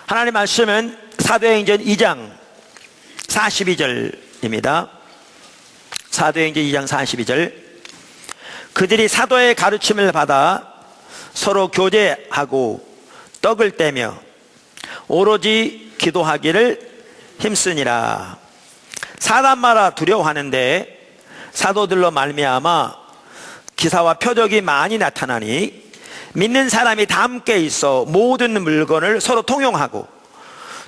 하나님 말씀은 사도행전 2장 42절입니다. 사도행전 2장 42절. 그들이 사도의 가르침을 받아 서로 교제하고 떡을 떼며 오로지 기도하기를 힘쓰니라. 사람마다 두려워하는데 사도들로 말미암아 기사와 표적이 많이 나타나니 믿는 사람이 다 함께 있어 모든 물건을 서로 통용하고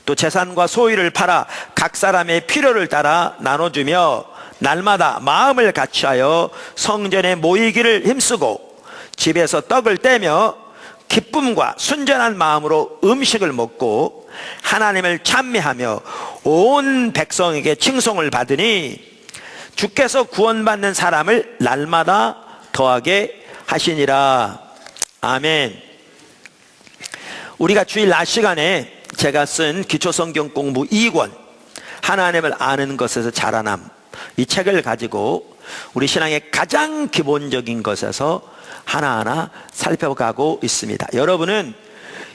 또 재산과 소유를 팔아 각 사람의 필요를 따라 나눠주며 날마다 마음을 같이하여 성전에 모이기를 힘쓰고 집에서 떡을 떼며 기쁨과 순전한 마음으로 음식을 먹고 하나님을 찬미하며 온 백성에게 칭송을 받으니 주께서 구원받는 사람을 날마다 더하게 하시니라. 아멘. 우리가 주일 낮 시간에 제가 쓴 기초성경 공부 2권 하나님을 아는 것에서 자라남, 이 책을 가지고 우리 신앙의 가장 기본적인 것에서 하나하나 살펴가고 있습니다. 여러분은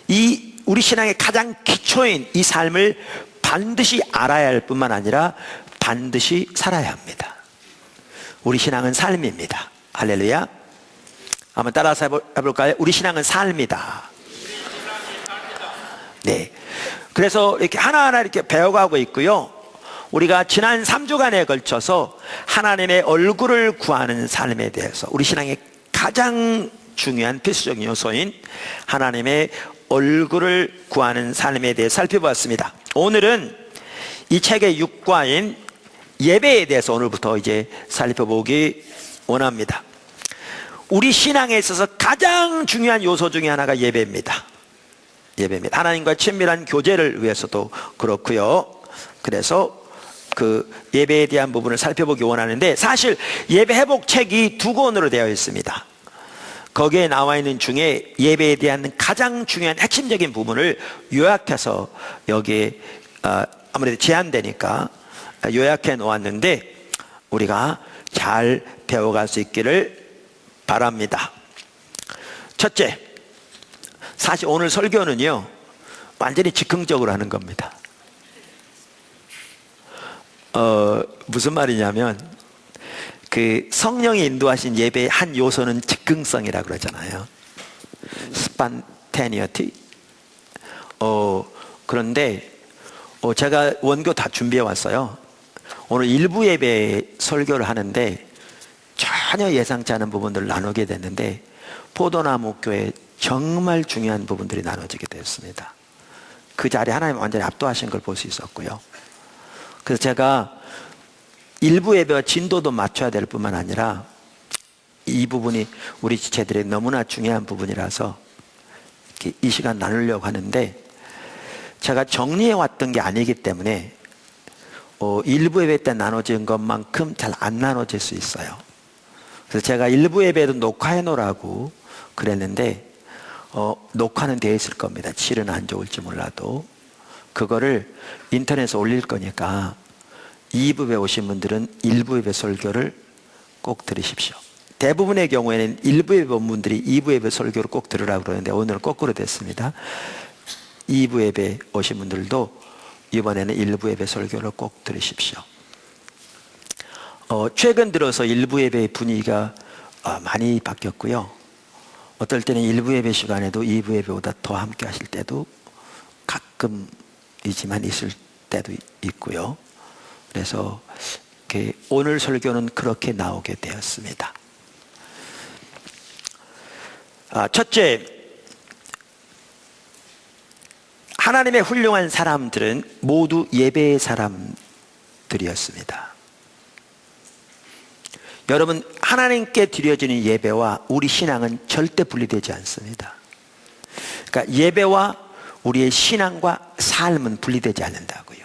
이 우리 신앙의 가장 기초인 이 삶을 반드시 알아야 할 뿐만 아니라 반드시 살아야 합니다. 우리 신앙은 삶입니다. 할렐루야. 한번 따라서 해볼까요? 우리 신앙은 삶이다. 네. 그래서 이렇게 하나하나 이렇게 배워가고 있고요. 우리가 지난 3주간에 걸쳐서 하나님의 얼굴을 구하는 삶에 대해서 우리 신앙의 가장 중요한 필수적인 요소인 하나님의 얼굴을 구하는 삶에 대해 살펴보았습니다. 오늘은 이 책의 6과인 예배에 대해서 오늘부터 이제 살펴보기 원합니다. 우리 신앙에 있어서 가장 중요한 요소 중에 하나가 예배입니다. 예배입니다. 하나님과 친밀한 교제를 위해서도 그렇고요. 그래서 그 예배에 대한 부분을 살펴보기 원하는데, 사실 예배 회복 책이 2권으로 되어 있습니다. 거기에 나와 있는 중에 예배에 대한 가장 중요한 핵심적인 부분을 요약해서 여기에 아무래도 제한되니까 요약해 놓았는데 우리가 잘 배워갈 수 있기를 바랍니다. 첫째, 사실 오늘 설교는요 완전히 즉흥적으로 하는 겁니다. 무슨 말이냐면 그 성령이 인도하신 예배의 한 요소는 즉흥성이라고 그러잖아요. spontaneity. 그런데 제가 원고 다 준비해 왔어요. 오늘 일부 예배 설교를 하는데 전혀 예상치 않은 부분들을 나누게 됐는데 포도나무 교회 정말 중요한 부분들이 나눠지게 되었습니다. 그 자리에 하나님 완전히 압도하신 걸 볼 수 있었고요. 그래서 제가 일부 예배와 진도도 맞춰야 될 뿐만 아니라 이 부분이 우리 지체들의 너무나 중요한 부분이라서 이 시간 나누려고 하는데, 제가 정리해 왔던 게 아니기 때문에 일부 예배 때 나눠진 것만큼 잘 안 나눠질 수 있어요. 그래서 제가 일부 예배도 녹화해 놓으라고 그랬는데 녹화는 되어 있을 겁니다. 질은 안 좋을지 몰라도 그거를 인터넷에 올릴 거니까 2부에 오신 분들은 1부 예배 설교를 꼭 들으십시오. 대부분의 경우에는 1부 예배 온 분들이 2부 예배 설교를 꼭 들으라고 그러는데 오늘은 거꾸로 됐습니다. 2부 예배 오신 분들도 이번에는 1부 예배 설교를 꼭 들으십시오. 최근 들어서 1부 예배의 분위기가 많이 바뀌었고요. 어떨 때는 1부 예배 시간에도 2부 예배보다 더 함께 하실 때도 가끔이지만 있을 때도 있고요. 그래서 오늘 설교는 그렇게 나오게 되었습니다. 첫째, 하나님의 훌륭한 사람들은 모두 예배의 사람들이었습니다. 여러분, 하나님께 드려지는 예배와 우리 신앙은 절대 분리되지 않습니다. 그러니까 예배와 우리의 신앙과 삶은 분리되지 않는다고요.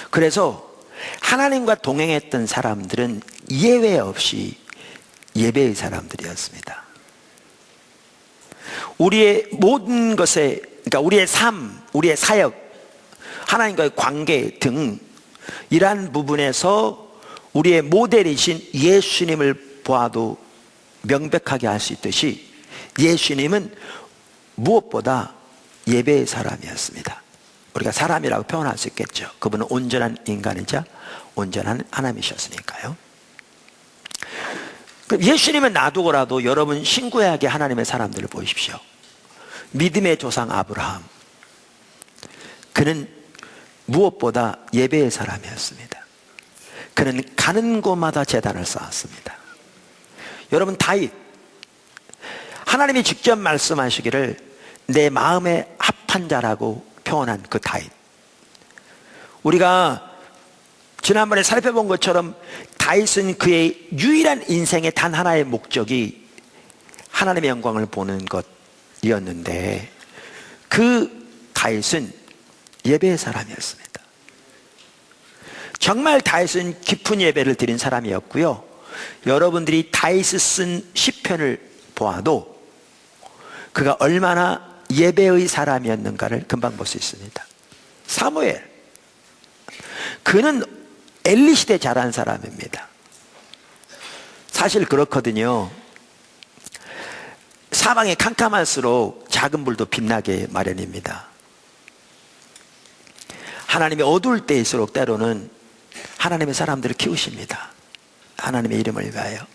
그래서 하나님과 동행했던 사람들은 예외 없이 예배의 사람들이었습니다. 우리의 모든 것에, 그러니까 우리의 삶, 우리의 사역, 하나님과의 관계 등 이러한 부분에서 우리의 모델이신 예수님을 보아도 명백하게 알 수 있듯이 예수님은 무엇보다 예배의 사람이었습니다. 우리가 사람이라고 표현할 수 있겠죠. 그분은 온전한 인간이자 온전한 하나님이셨으니까요. 예수님은 놔두고라도 여러분 신구약의 하나님의 사람들을 보십시오. 믿음의 조상 아브라함, 그는 무엇보다 예배의 사람이었습니다. 그는 가는 곳마다 제단을 쌓았습니다. 여러분 다윗, 하나님이 직접 말씀하시기를 내 마음에 합한 자라고 표현한 그 다윗, 우리가 지난번에 살펴본 것처럼 다윗은 그의 유일한 인생의 단 하나의 목적이 하나님의 영광을 보는 것이었는데, 그 다윗은 예배의 사람이었습니다. 정말 다윗은 깊은 예배를 드린 사람이었고요, 여러분들이 다윗이 쓴 시편을 보아도 그가 얼마나 예배의 사람이었는가를 금방 볼 수 있습니다. 사무엘, 그는 엘리 시대 자란 사람입니다. 사실 그렇거든요. 사방이 캄캄할수록 작은 불도 빛나게 마련입니다. 하나님이 어두울 때일수록 때로는 하나님의 사람들을 키우십니다. 하나님의 이름을 위하여.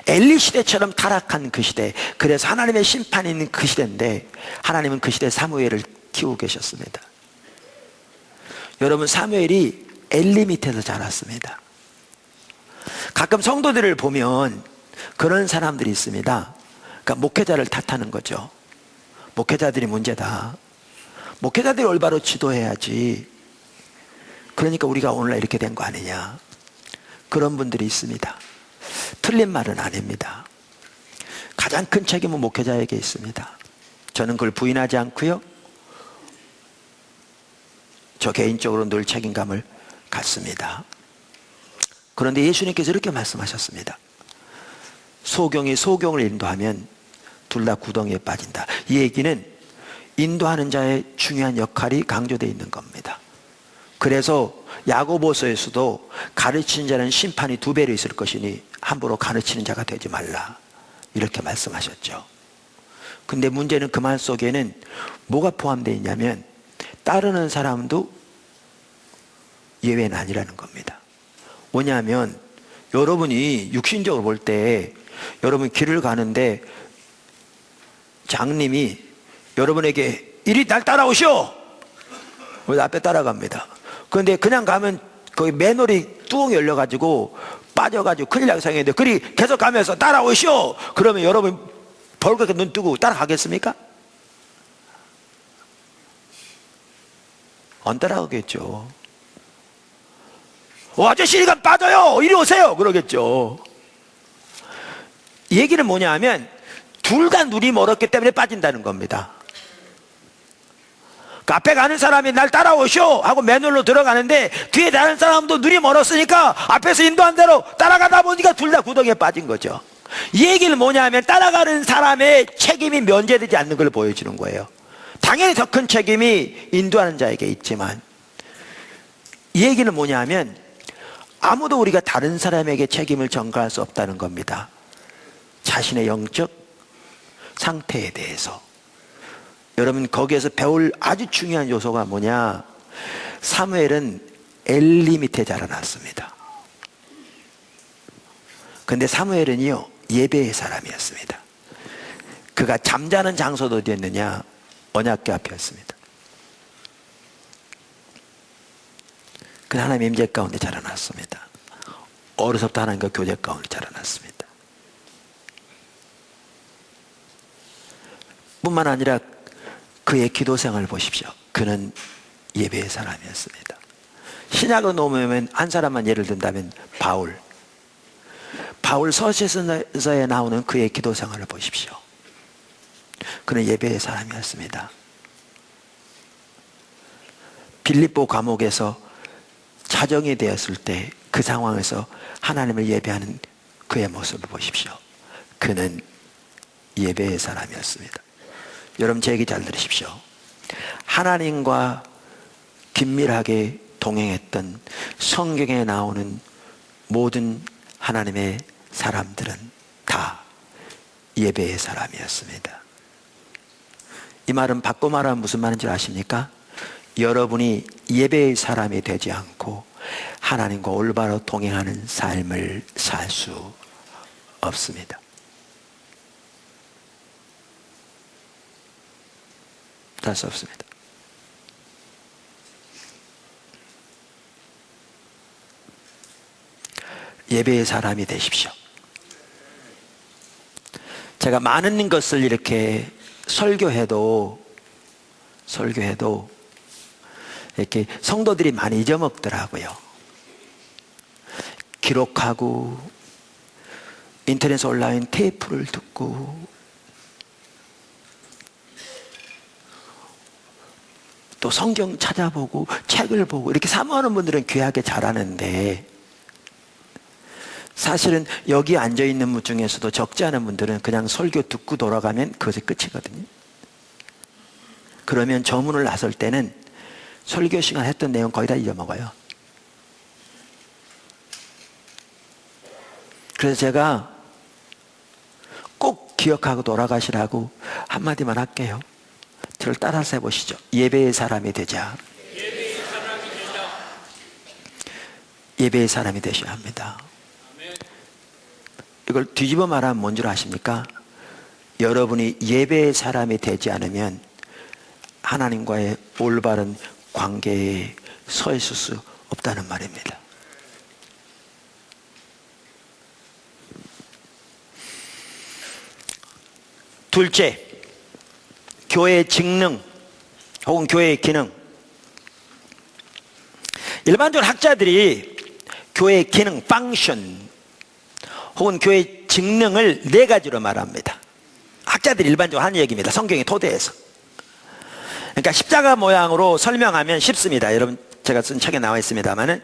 엘리 시대처럼 타락한 그 시대, 그래서 하나님의 심판이 있는 그 시대인데 하나님은 그 시대에 사무엘을 키우고 계셨습니다. 여러분, 사무엘이 엘리 밑에서 자랐습니다. 가끔 성도들을 보면 그런 사람들이 있습니다. 그러니까 목회자를 탓하는 거죠. 목회자들이 문제다. 목회자들이 올바로 지도해야지. 그러니까 우리가 오늘날 이렇게 된 거 아니냐. 그런 분들이 있습니다. 틀린 말은 아닙니다. 가장 큰 책임은 목회자에게 있습니다. 저는 그걸 부인하지 않고요, 저 개인적으로 늘 책임감을 갖습니다. 그런데 예수님께서 이렇게 말씀하셨습니다. 소경이 소경을 인도하면 둘 다 구덩이에 빠진다. 이 얘기는 인도하는 자의 중요한 역할이 강조되어 있는 겁니다. 그래서 야고보서에서도 가르치는 자는 심판이 2배로 있을 것이니 함부로 가르치는 자가 되지 말라, 이렇게 말씀하셨죠. 근데 문제는 그 말 속에는 뭐가 포함되어 있냐면 따르는 사람도 예외는 아니라는 겁니다. 뭐냐면 여러분이 육신적으로 볼 때 여러분 길을 가는데 장님이 여러분에게 이리 날 따라오시오! 우리 앞에 따라갑니다. 그런데 그냥 가면 거기 맨홀이 뚜껑이 열려가지고 빠져가지고 큰일 나게 생겼는데 그리 계속 가면서 따라오시오! 그러면 여러분 벌겋게 눈 뜨고 따라가겠습니까? 안 따라가겠죠. 아저씨 이리 가면 빠져요! 이리 오세요! 그러겠죠. 이 얘기는 뭐냐 하면 둘 다 눈이 멀었기 때문에 빠진다는 겁니다. 그 앞에 가는 사람이 날 따라오쇼 하고 맨홀로 들어가는데 뒤에 다른 사람도 눈이 멀었으니까 앞에서 인도한 대로 따라가다 보니까 둘 다 구덩이에 빠진 거죠. 이 얘기는 뭐냐 하면 따라가는 사람의 책임이 면제되지 않는 걸 보여주는 거예요. 당연히 더 큰 책임이 인도하는 자에게 있지만, 이 얘기는 뭐냐 하면 아무도 우리가 다른 사람에게 책임을 전가할 수 없다는 겁니다. 자신의 영적 상태에 대해서. 여러분, 거기에서 배울 아주 중요한 요소가 뭐냐, 사무엘은 엘리 밑에 자라났습니다. 근데 사무엘은요 예배의 사람이었습니다. 그가 잠자는 장소도 어디였느냐, 언약궤 앞이었습니다. 그 하나님의 임재 가운데 자라났습니다. 어려서부터 하나님과 교제 가운데 자라났습니다. 뿐만 아니라 그의 기도 생활을 보십시오. 그는 예배의 사람이었습니다. 신약으로 놓으면 한 사람만 예를 든다면 바울 서신서에 나오는 그의 기도 생활을 보십시오. 그는 예배의 사람이었습니다. 빌립보 감옥에서 자정이 되었을 때 그 상황에서 하나님을 예배하는 그의 모습을 보십시오. 그는 예배의 사람이었습니다. 여러분, 제 얘기 잘 들으십시오. 하나님과 긴밀하게 동행했던 성경에 나오는 모든 하나님의 사람들은 다 예배의 사람이었습니다. 이 말은 바꿔 말하면 무슨 말인지 아십니까? 여러분이 예배의 사람이 되지 않고 하나님과 올바로 동행하는 삶을 살 수 없습니다. 살 수 없습니다. 예배의 사람이 되십시오. 제가 많은 것을 이렇게 설교해도 이렇게 성도들이 많이 잊어먹더라고요. 기록하고 인터넷 온라인 테이프를 듣고 또 성경 찾아보고 책을 보고 이렇게 사모하는 분들은 귀하게 잘하는데, 사실은 여기 앉아있는 분 중에서도 적지 않은 분들은 그냥 설교 듣고 돌아가면 그것이 끝이거든요. 그러면 저문을 나설 때는 설교 시간 했던 내용 거의 다 잊어먹어요. 그래서 제가 꼭 기억하고 돌아가시라고 한마디만 할게요. 저를 따라서 해보시죠. 예배의 사람이 되자. 예배의 사람이 되셔야 합니다. 이걸 뒤집어 말하면 뭔 줄 아십니까? 여러분이 예배의 사람이 되지 않으면 하나님과의 올바른 관계에 서 있을 수 없다는 말입니다. 둘째, 교회의 직능 혹은 교회의 기능. 일반적으로 학자들이 교회의 기능, function 혹은 교회의 직능을 네 가지로 말합니다. 학자들이 일반적으로 하는 얘기입니다. 성경의 토대에서. 그러니까 십자가 모양으로 설명하면 쉽습니다. 여러분, 제가 쓴 책에 나와 있습니다만은,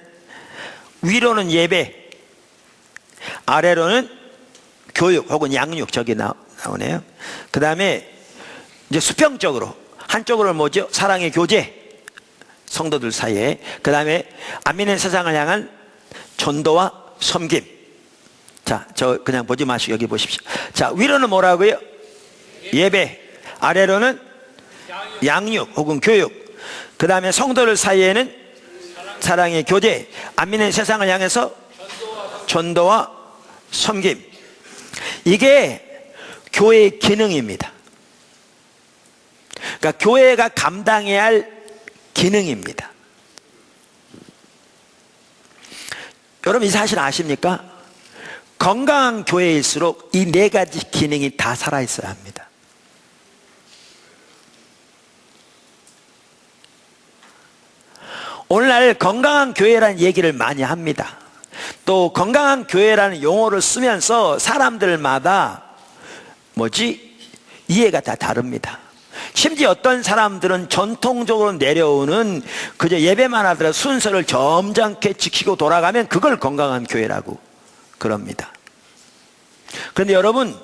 위로는 예배, 아래로는 교육 혹은 양육, 저기 나오네요. 그 다음에 이제 수평적으로 한쪽으로는 뭐죠? 사랑의 교제, 성도들 사이에. 그 다음에 안 믿는 세상을 향한 전도와 섬김. 자, 저 그냥 보지 마시고 여기 보십시오. 자, 위로는 뭐라고요? 예배. 아래로는 양육 혹은 교육. 그 다음에 성도들 사이에는 사랑의 교제, 안 믿는 세상을 향해서 전도와 섬김. 이게 교회의 기능입니다. 그러니까 교회가 감당해야 할 기능입니다. 여러분, 이 사실 아십니까? 건강한 교회일수록 이 네 가지 기능이 다 살아있어야 합니다. 오늘날 건강한 교회라는 얘기를 많이 합니다. 또 건강한 교회라는 용어를 쓰면서 사람들마다 이해가 다 다릅니다. 심지어 어떤 사람들은 전통적으로 내려오는 그저 예배만 하더라도 순서를 점잖게 지키고 돌아가면 그걸 건강한 교회라고 그럽니다. 그런데 여러분,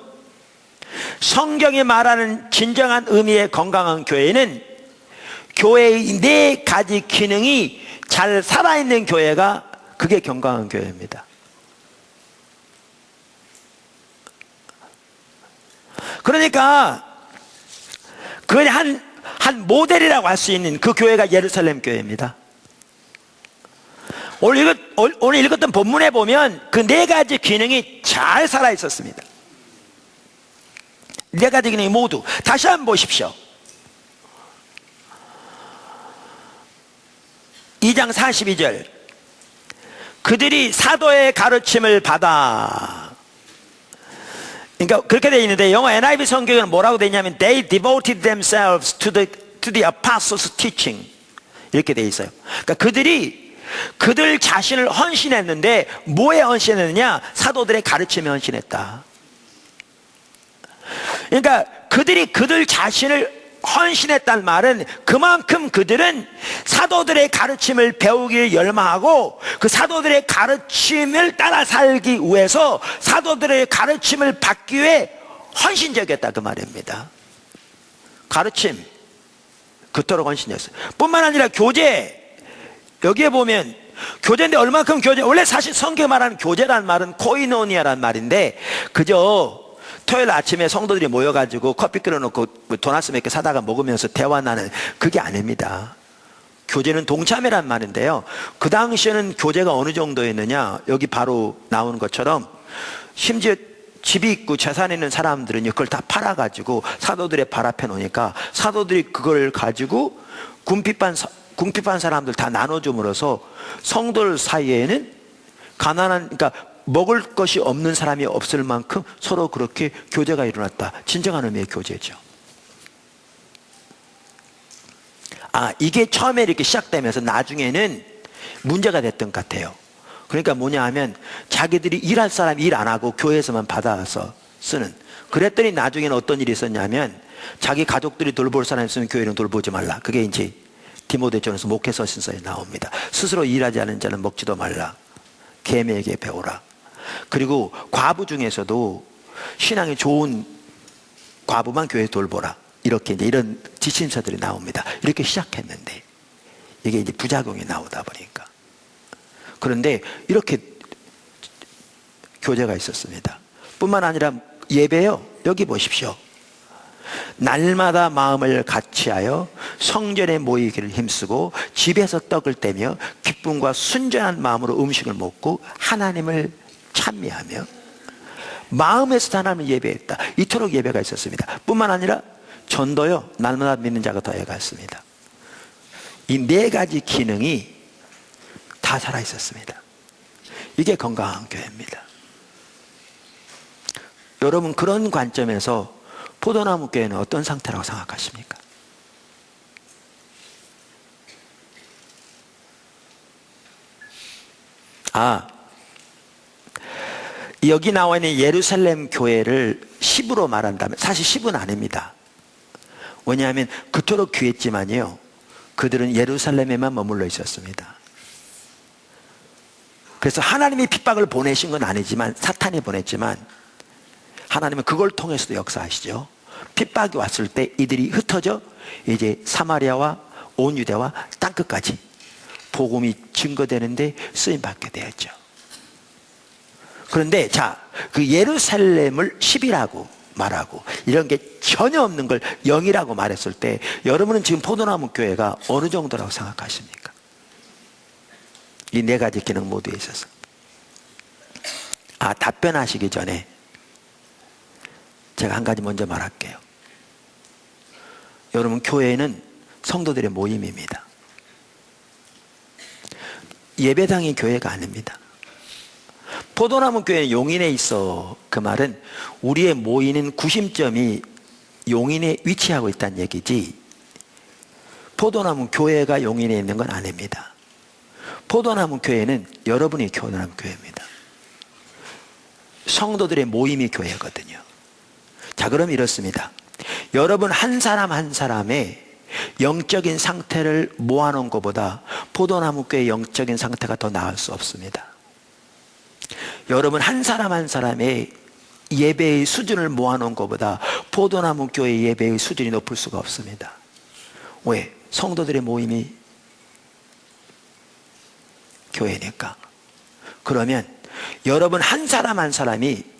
성경이 말하는 진정한 의미의 건강한 교회는 교회의 네 가지 기능이 잘 살아있는 교회가, 그게 건강한 교회입니다. 그러니까 그게 한 모델이라고 할 수 있는 그 교회가 예루살렘 교회입니다. 오늘 읽었던 본문에 보면 그 네 가지 기능이 잘 살아 있었습니다. 네 가지 기능이 모두. 다시 한번 보십시오. 2장 42절. 그들이 사도의 가르침을 받아. 그러니까 그렇게 되어 있는데, 영어 NIV 성경에는 뭐라고 되어 있냐면 They devoted themselves to the apostles' teaching, 이렇게 되어 있어요. 그러니까 그들 자신을 헌신했는데, 뭐에 헌신했느냐? 사도들의 가르침에 헌신했다. 그러니까 그들 자신을 헌신했단 말은 그만큼 그들은 사도들의 가르침을 배우길 열망하고 그 사도들의 가르침을 따라 살기 위해서 사도들의 가르침을 받기 위해 헌신적이었다, 그 말입니다. 가르침 그토록 헌신했어요. 뿐만 아니라 교제, 여기에 보면 교제인데 얼마큼 교제, 원래 사실 성경에 말하는 교제란 말은 코이노니아란 말인데 그저 토요일 아침에 성도들이 모여가지고 커피 끓여놓고 도넛 몇 개 사다가 먹으면서 대화 나는 그게 아닙니다. 교제는 동참회란 말인데요. 그 당시에는 교제가 어느 정도였느냐, 여기 바로 나오는 것처럼 심지어 집이 있고 재산이 있는 사람들은 그걸 다 팔아가지고 사도들의 발 앞에 놓으니까 사도들이 그걸 가지고 궁핍한 사람들 다 나눠줌으로써 성도들 사이에는 가난한, 그러니까 먹을 것이 없는 사람이 없을 만큼 서로 그렇게 교제가 일어났다. 진정한 의미의 교제죠. 이게 처음에 이렇게 시작되면서 나중에는 문제가 됐던 것 같아요. 그러니까 뭐냐 하면 자기들이 일할 사람 일 안 하고 교회에서만 받아서 쓰는. 그랬더니 나중에는 어떤 일이 있었냐면 자기 가족들이 돌볼 사람 있으면 교회는 돌보지 말라. 그게 이제 디모데전에서 목회서 신서에 나옵니다. 스스로 일하지 않은 자는 먹지도 말라. 계매에게 배우라. 그리고 과부 중에서도 신앙이 좋은 과부만 교회 돌보라. 이렇게 이제 이런 지침서들이 나옵니다. 이렇게 시작했는데 이게 이제 부작용이 나오다 보니까. 그런데 이렇게 교제가 있었습니다. 뿐만 아니라 예배요. 여기 보십시오. 날마다 마음을 같이하여 성전에 모이기를 힘쓰고 집에서 떡을 떼며 기쁨과 순전한 마음으로 음식을 먹고 하나님을 찬미하며 마음에서 하나님을 예배했다. 이토록 예배가 있었습니다. 뿐만 아니라 전도요. 날마다 믿는 자가 더해갔습니다. 이 네 가지 기능이 다 살아 있었습니다. 이게 건강한 교회입니다. 여러분, 그런 관점에서 포도나무 교회는 어떤 상태라고 생각하십니까? 여기 나와 있는 예루살렘 교회를 10으로 말한다면 사실 10은 아닙니다. 왜냐하면 그토록 귀했지만요, 그들은 예루살렘에만 머물러 있었습니다. 그래서 하나님이 핍박을 보내신 건 아니지만, 사탄이 보냈지만 하나님은 그걸 통해서도 역사하시죠. 핍박이 왔을 때 이들이 흩어져 이제 사마리아와 온 유대와 땅끝까지 복음이 증거되는데 쓰임받게 되었죠. 그런데 그 예루살렘을 10이라고 말하고 이런 게 전혀 없는 걸 0이라고 말했을 때 여러분은 지금 포도나무 교회가 어느 정도라고 생각하십니까? 이 네 가지 기능 모두에 있어서. 답변하시기 전에 제가 한 가지 먼저 말할게요. 여러분, 교회는 성도들의 모임입니다. 예배당이 교회가 아닙니다. 포도나무 교회는 용인에 있어. 그 말은 우리의 모이는 구심점이 용인에 위치하고 있다는 얘기지, 포도나무 교회가 용인에 있는 건 아닙니다. 포도나무 교회는 여러분이 포도나무 교회입니다. 성도들의 모임이 교회거든요. 그럼 이렇습니다. 여러분 한 사람 한 사람의 영적인 상태를 모아놓은 것보다 포도나무 교회의 영적인 상태가 더 나을 수 없습니다. 여러분 한 사람 한 사람의 예배의 수준을 모아놓은 것보다 포도나무 교회의 예배의 수준이 높을 수가 없습니다. 왜? 성도들의 모임이 교회니까. 그러면 여러분 한 사람 한 사람이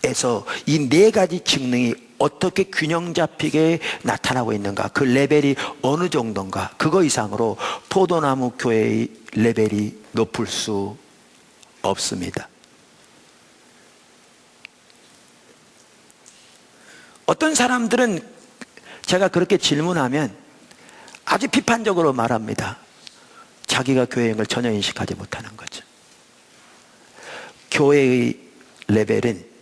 에서 이 네 가지 직능이 어떻게 균형 잡히게 나타나고 있는가, 그 레벨이 어느 정도인가, 그거 이상으로 포도나무 교회의 레벨이 높을 수 없습니다. 어떤 사람들은 제가 그렇게 질문하면 아주 비판적으로 말합니다. 자기가 교회인 걸 전혀 인식하지 못하는 거죠. 교회의 레벨은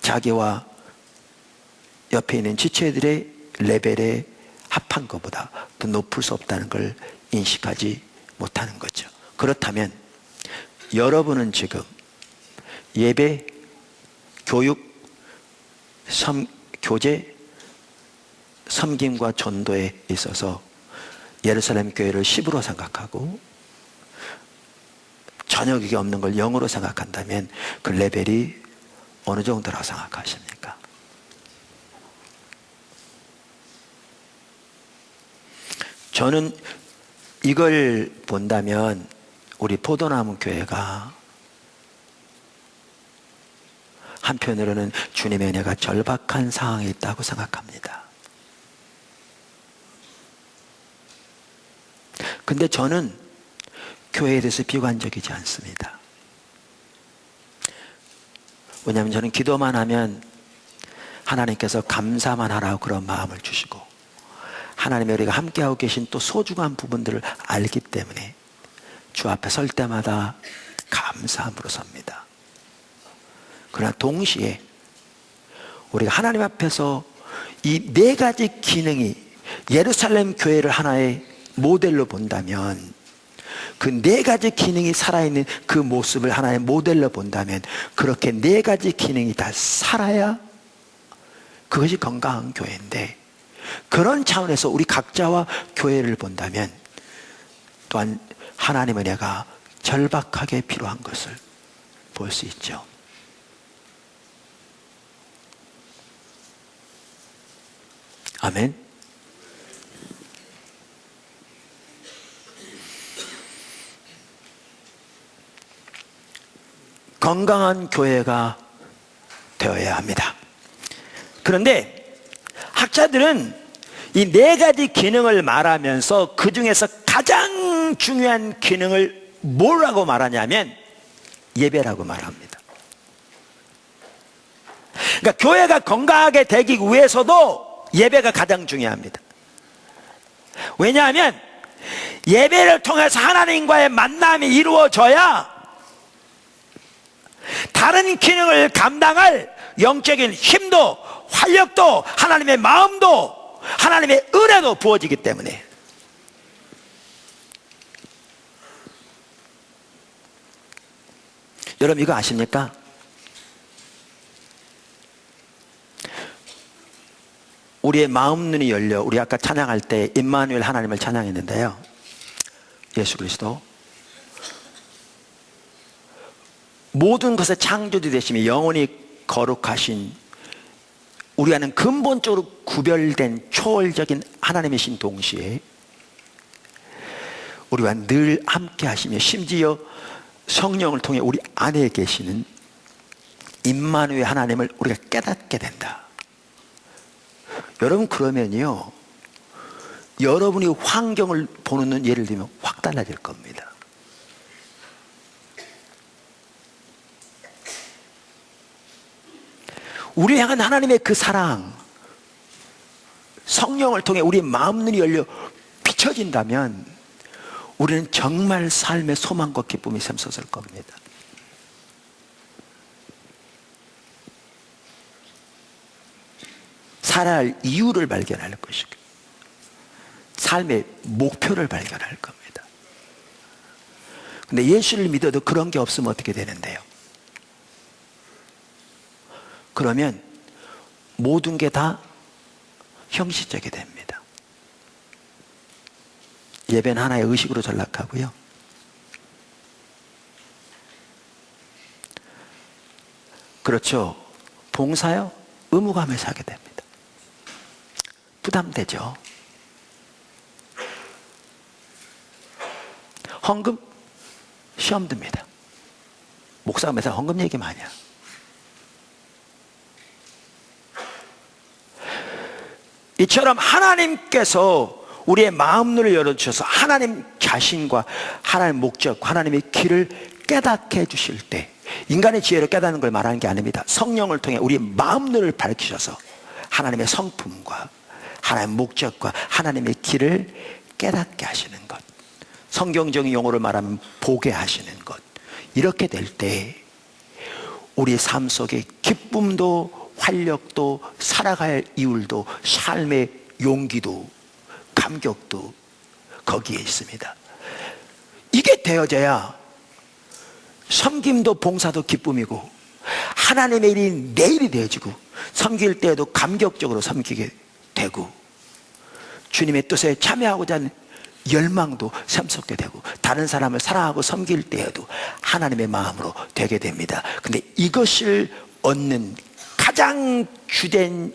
자기와 옆에 있는 지체들의 레벨에 합한 것보다 더 높을 수 없다는 걸 인식하지 못하는 거죠. 그렇다면 여러분은 지금 예배, 교육, 교제, 섬김과 전도에 있어서 예루살렘 교회를 10으로 생각하고 전혀 그게 없는 걸 0으로 생각한다면 그 레벨이 어느 정도라고 생각하십니까? 저는 이걸 본다면 우리 포도나무 교회가 한편으로는 주님의 은혜가 절박한 상황에 있다고 생각합니다. 근데 저는 교회에 대해서 비관적이지 않습니다. 왜냐하면 저는 기도만 하면 하나님께서 감사만 하라고 그런 마음을 주시고 하나님의 우리가 함께하고 계신 또 소중한 부분들을 알기 때문에 주 앞에 설 때마다 감사함으로 섭니다. 그러나 동시에 우리가 하나님 앞에서 이 네 가지 기능이 예루살렘 교회를 하나의 모델로 본다면 그 네 가지 기능이 살아있는 그 모습을 하나의 모델로 본다면 그렇게 네 가지 기능이 다 살아야 그것이 건강한 교회인데 그런 차원에서 우리 각자와 교회를 본다면 또한 하나님의 은혜가 절박하게 필요한 것을 볼 수 있죠. 아멘. 건강한 교회가 되어야 합니다. 그런데 학자들은 이 네 가지 기능을 말하면서 그 중에서 가장 중요한 기능을 뭐라고 말하냐면 예배라고 말합니다. 그러니까 교회가 건강하게 되기 위해서도 예배가 가장 중요합니다. 왜냐하면 예배를 통해서 하나님과의 만남이 이루어져야 다른 기능을 감당할 영적인 힘도 활력도 하나님의 마음도 하나님의 은혜도 부어지기 때문에 여러분 이거 아십니까? 우리의 마음 눈이 열려 우리 아까 찬양할 때 임마누엘 하나님을 찬양했는데요. 예수 그리스도 모든 것의 창조주 되시며 영원히 거룩하신 우리와는 근본적으로 구별된 초월적인 하나님이신 동시에 우리와 늘 함께 하시며 심지어 성령을 통해 우리 안에 계시는 임마누엘 하나님을 우리가 깨닫게 된다. 여러분 그러면요 여러분이 환경을 보는 눈 예를 들면 확 달라질 겁니다. 우리 향한 하나님의 그 사랑 성령을 통해 우리의 마음 눈이 열려 비춰진다면 우리는 정말 삶의 소망과 기쁨이 샘솟을 겁니다. 살아야 할 이유를 발견할 것이고 삶의 목표를 발견할 겁니다. 근데 예수를 믿어도 그런 게 없으면 어떻게 되는데요? 그러면 모든 게 다 형식적이 됩니다. 예배는 하나의 의식으로 전락하고요. 그렇죠. 봉사요? 의무감에서 하게 됩니다. 부담되죠. 헌금? 시험 듭니다. 목사가 매사 헌금 얘기 많이 해요. 이처럼 하나님께서 우리의 마음 눈을 열어주셔서 하나님 자신과 하나님의 목적, 하나님의 길을 깨닫게 해주실 때 인간의 지혜로 깨닫는 걸 말하는 게 아닙니다. 성령을 통해 우리의 마음 눈을 밝히셔서 하나님의 성품과 하나님의 목적과 하나님의 길을 깨닫게 하시는 것, 성경적인 용어를 말하면 보게 하시는 것, 이렇게 될 때 우리의 삶 속에 기쁨도 활력도 살아갈 이유도 삶의 용기도 감격도 거기에 있습니다. 이게 되어져야 섬김도 봉사도 기쁨이고 하나님의 일이 내 일이 되어지고 섬길 때에도 감격적으로 섬기게 되고 주님의 뜻에 참여하고자 하는 열망도 샘솟게 되고 다른 사람을 사랑하고 섬길 때에도 하나님의 마음으로 되게 됩니다. 근데 이것을 얻는 가장 주된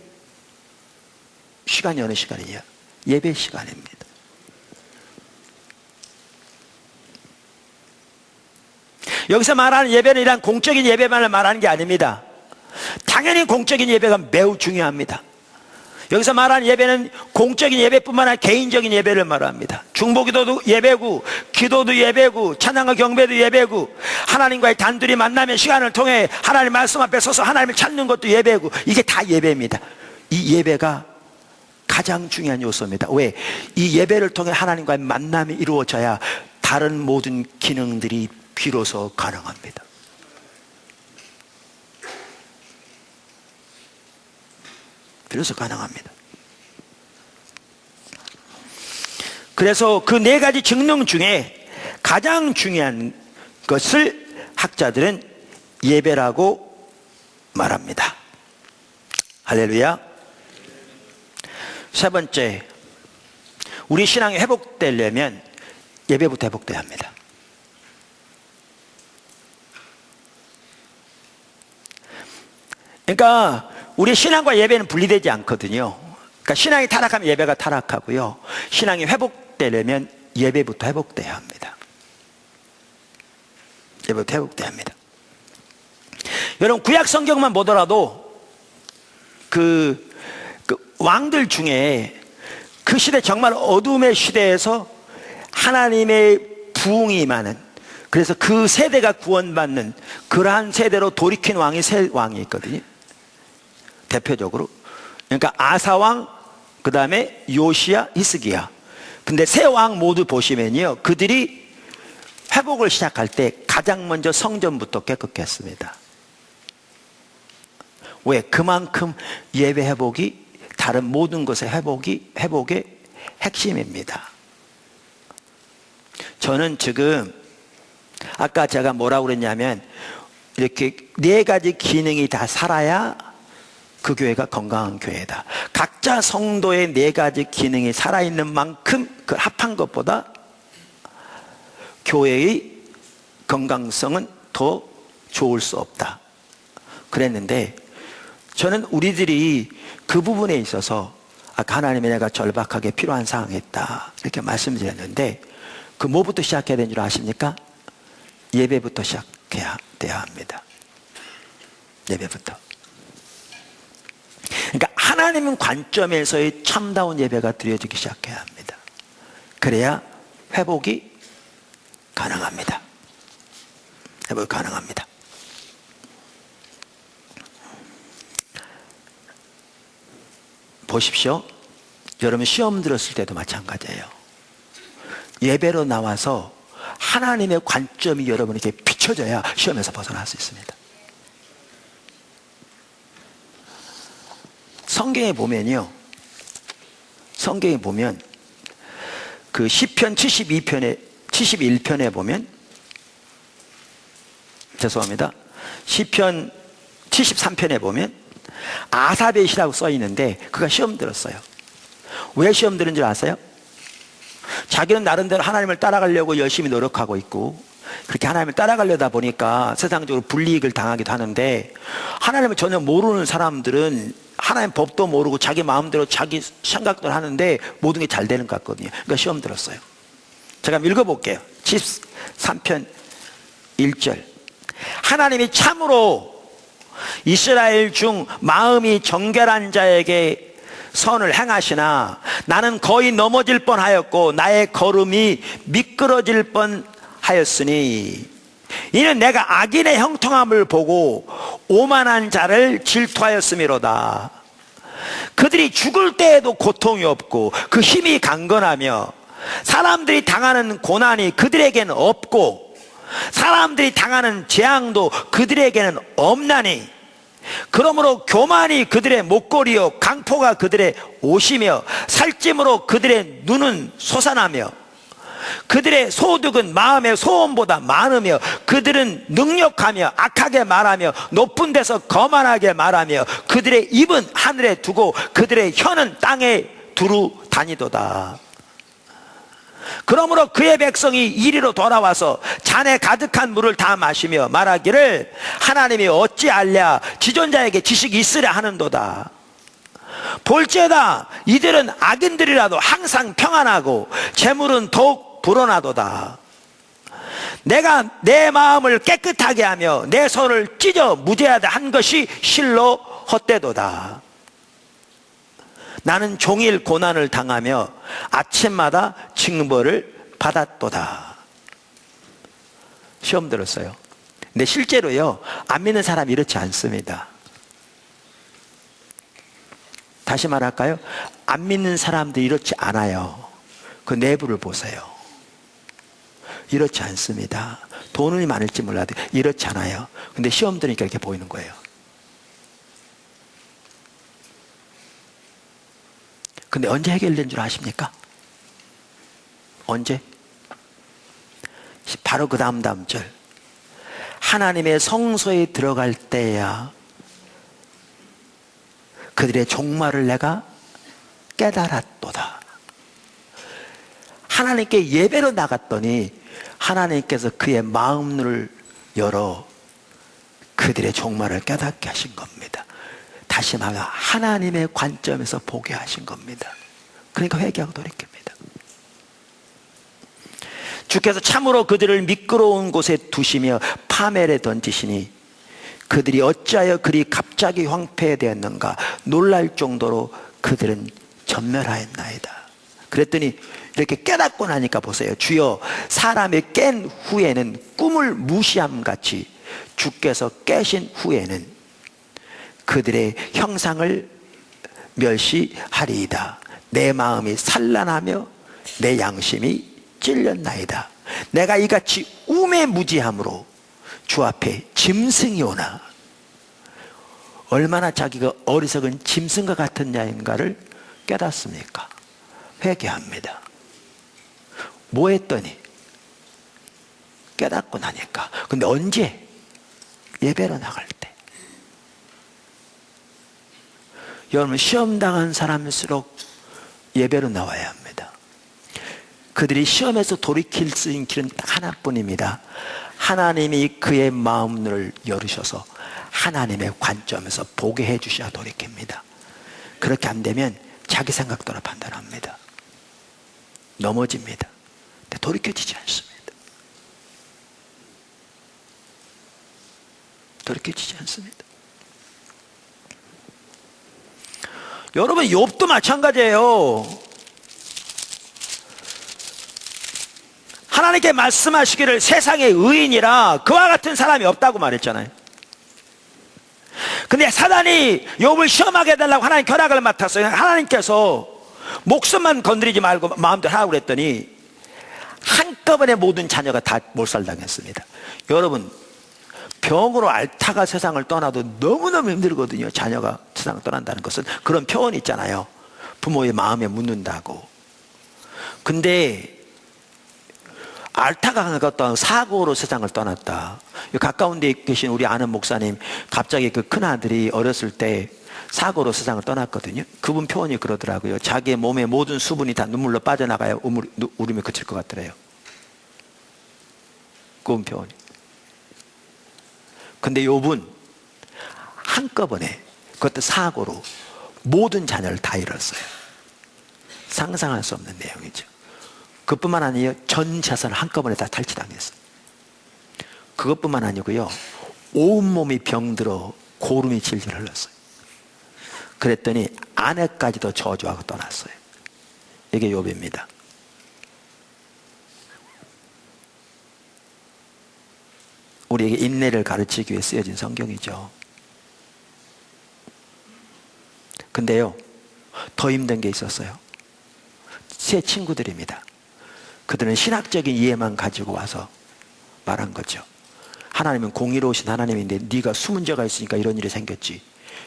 시간이 어느 시간이냐? 예배 시간입니다. 여기서 말하는 예배는 이런 공적인 예배만을 말하는 게 아닙니다. 당연히 공적인 예배가 매우 중요합니다. 여기서 말하는 예배는 공적인 예배뿐만 아니라 개인적인 예배를 말합니다. 중보기도도 예배고, 기도도 예배고, 찬양과 경배도 예배고, 하나님과의 단둘이 만나면 시간을 통해 하나님 말씀 앞에 서서 하나님을 찾는 것도 예배고, 이게 다 예배입니다. 이 예배가 가장 중요한 요소입니다. 왜? 이 예배를 통해 하나님과의 만남이 이루어져야 다른 모든 기능들이 비로소 가능합니다. 비로소 가능합니다. 그래서 그 네 가지 직능 중에 가장 중요한 것을 학자들은 예배라고 말합니다. 할렐루야. 세 번째, 우리 신앙이 회복되려면 예배부터 회복돼야 합니다. 그러니까 우리 신앙과 예배는 분리되지 않거든요. 그러니까 신앙이 타락하면 예배가 타락하고요, 신앙이 회복되려면 예배부터 회복돼야 합니다. 예배부터 회복돼야 합니다. 여러분, 구약 성경만 보더라도 그 왕들 중에 그 시대, 정말 어둠의 시대에서 하나님의 부흥이 많은, 그래서 그 세대가 구원받는 그러한 세대로 돌이킨 왕이 세 왕이 있거든요. 대표적으로. 그러니까 아사왕, 그 다음에 요시야, 히스기야. 근데 세 왕 모두 보시면요, 그들이 회복을 시작할 때 가장 먼저 성전부터 깨끗했습니다. 왜? 그만큼 예배 회복이 다른 모든 것의 회복의 핵심입니다. 저는 지금 아까 제가 뭐라고 그랬냐면, 이렇게 네 가지 기능이 다 살아야 그 교회가 건강한 교회다. 각자 성도의 네 가지 기능이 살아있는 만큼 그 합한 것보다 교회의 건강성은 더 좋을 수 없다 그랬는데, 저는 우리들이 그 부분에 있어서 아까 하나님이 내가 절박하게 필요한 상황이 있다 이렇게 말씀드렸는데, 그 뭐부터 시작해야 되는 줄 아십니까? 예배부터 시작해야 돼야 합니다. 예배부터. 그러니까 하나님 관점에서의 참다운 예배가 드려지기 시작해야 합니다. 그래야 회복이 가능합니다. 회복이 가능합니다. 보십시오. 여러분, 시험 들었을 때도 마찬가지예요. 예배로 나와서 하나님의 관점이 여러분에게 비춰져야 시험에서 벗어날 수 있습니다. 성경에 보면요, 성경에 보면 그 시편 71편에 보면, 죄송합니다, 시편 73편에 보면 아사벳 시라고 써 있는데, 그가 시험 들었어요. 왜 시험 들은 줄 아세요? 자기는 나름대로 하나님을 따라가려고 열심히 노력하고 있고, 그렇게 하나님을 따라가려다 보니까 세상적으로 불이익을 당하기도 하는데, 하나님을 전혀 모르는 사람들은 하나님 법도 모르고 자기 마음대로 자기 생각대로 하는데 모든 게 잘 되는 것 같거든요. 그러니까 시험 들었어요. 제가 한번 읽어볼게요. 73편 1절. 하나님이 참으로 이스라엘 중 마음이 정결한 자에게 선을 행하시나 나는 거의 넘어질 뻔하였고 나의 걸음이 미끄러질 뻔하였으니 이는 내가 악인의 형통함을 보고 오만한 자를 질투하였음이로다. 그들이 죽을 때에도 고통이 없고 그 힘이 강건하며 사람들이 당하는 고난이 그들에게는 없고 사람들이 당하는 재앙도 그들에게는 없나니 그러므로 교만이 그들의 목걸이요 강포가 그들의 옷이며 살찜으로 그들의 눈은 솟아나며 그들의 소득은 마음의 소원보다 많으며 그들은 능력하며 악하게 말하며 높은 데서 거만하게 말하며 그들의 입은 하늘에 두고 그들의 혀는 땅에 두루 다니도다. 그러므로 그의 백성이 이리로 돌아와서 잔에 가득한 물을 다 마시며 말하기를 하나님이 어찌 알랴 지존자에게 지식이 있으랴 하는도다. 볼지어다 이들은 악인들이라도 항상 평안하고 재물은 더욱 불어나도다. 내가 내 마음을 깨끗하게 하며 내 손을 찢어 무죄하다 한 것이 실로 헛되도다. 나는 종일 고난을 당하며 아침마다 징벌을 받았도다. 시험 들었어요. 근데 실제로요, 안 믿는 사람이 이렇지 않습니다. 다시 말할까요? 안 믿는 사람들이 이렇지 않아요. 그 내부를 보세요. 이렇지 않습니다. 돈이 많을지 몰라도 이렇지 않아요. 근데 시험 들으니까 이렇게 보이는 거예요. 근데 언제 해결된 줄 아십니까? 언제? 바로 그 다음 절. 하나님의 성소에 들어갈 때야 그들의 종말을 내가 깨달았도다. 하나님께 예배로 나갔더니 하나님께서 그의 마음을 열어 그들의 종말을 깨닫게 하신 겁니다. 다시 말해 하나님의 관점에서 보게 하신 겁니다. 그러니까 회개하고 돌이킵니다. 주께서 참으로 그들을 미끄러운 곳에 두시며 파멸에 던지시니 그들이 어찌하여 그리 갑자기 황폐되었는가 놀랄 정도로 그들은 전멸하였나이다. 그랬더니 이렇게 깨닫고 나니까 보세요. 주여 사람이 깬 후에는 꿈을 무시함 같이 주께서 깨신 후에는 그들의 형상을 멸시하리이다. 내 마음이 산란하며 내 양심이 찔렸나이다. 내가 이같이 우매무지함으로 주 앞에 짐승이 오나. 얼마나 자기가 어리석은 짐승과 같은 자인가를 깨닫습니까? 회개합니다. 뭐 했더니? 깨닫고 나니까. 근데 언제? 예배로 나갈 때. 여러분, 시험 당한 사람일수록 예배로 나와야 합니다. 그들이 시험에서 돌이킬 수 있는 길은 딱 하나뿐입니다. 하나님이 그의 마음을 열으셔서 하나님의 관점에서 보게 해주셔야 돌이킵니다. 그렇게 안 되면 자기 생각대로 판단합니다. 넘어집니다. 근데 돌이켜지지 않습니다. 돌이켜지지 않습니다. 여러분, 욥도 마찬가지예요. 하나님께 말씀하시기를 세상의 의인이라 그와 같은 사람이 없다고 말했잖아요. 근데 사단이 욥을 시험하게 해달라고 하나님 결박을 맡았어요. 하나님께서 목숨만 건드리지 말고 마음대로 하라고 그랬더니 한꺼번에 모든 자녀가 다 몰살당했습니다. 여러분, 병으로 앓다가 세상을 떠나도 너무너무 힘들거든요. 자녀가 세상을 떠난다는 것은. 그런 표현이 있잖아요. 부모의 마음에 묻는다고. 근데 앓다가 간 것도 사고로 세상을 떠났다. 가까운 데 계신 우리 아는 목사님, 갑자기 그 큰아들이 어렸을 때 사고로 세상을 떠났거든요. 그분 표현이 그러더라고요. 자기의 몸의 모든 수분이 다 눈물로 빠져나가야 울음이 그칠 것 같더래요. 그분 표현이. 근데 욥은 한꺼번에 그것도 사고로 모든 자녀를 다 잃었어요. 상상할 수 없는 내용이죠. 그것뿐만 아니에요. 전 재산을 한꺼번에 다 탈취당했어요. 그것뿐만 아니고요. 온몸이 병들어 고름이 질질 흘렀어요. 그랬더니 아내까지도 저주하고 떠났어요. 이게 욥입니다. 우리에게 인내를 가르치기 위해 쓰여진 성경이죠. 근데요, 더 힘든 게 있었어요. 제 친구들입니다. 그들은 신학적인 이해만 가지고 와서 말한 거죠. 하나님은 공의로우신 하나님인데 네가 숨은 죄가 있으니까 이런 일이 생겼지.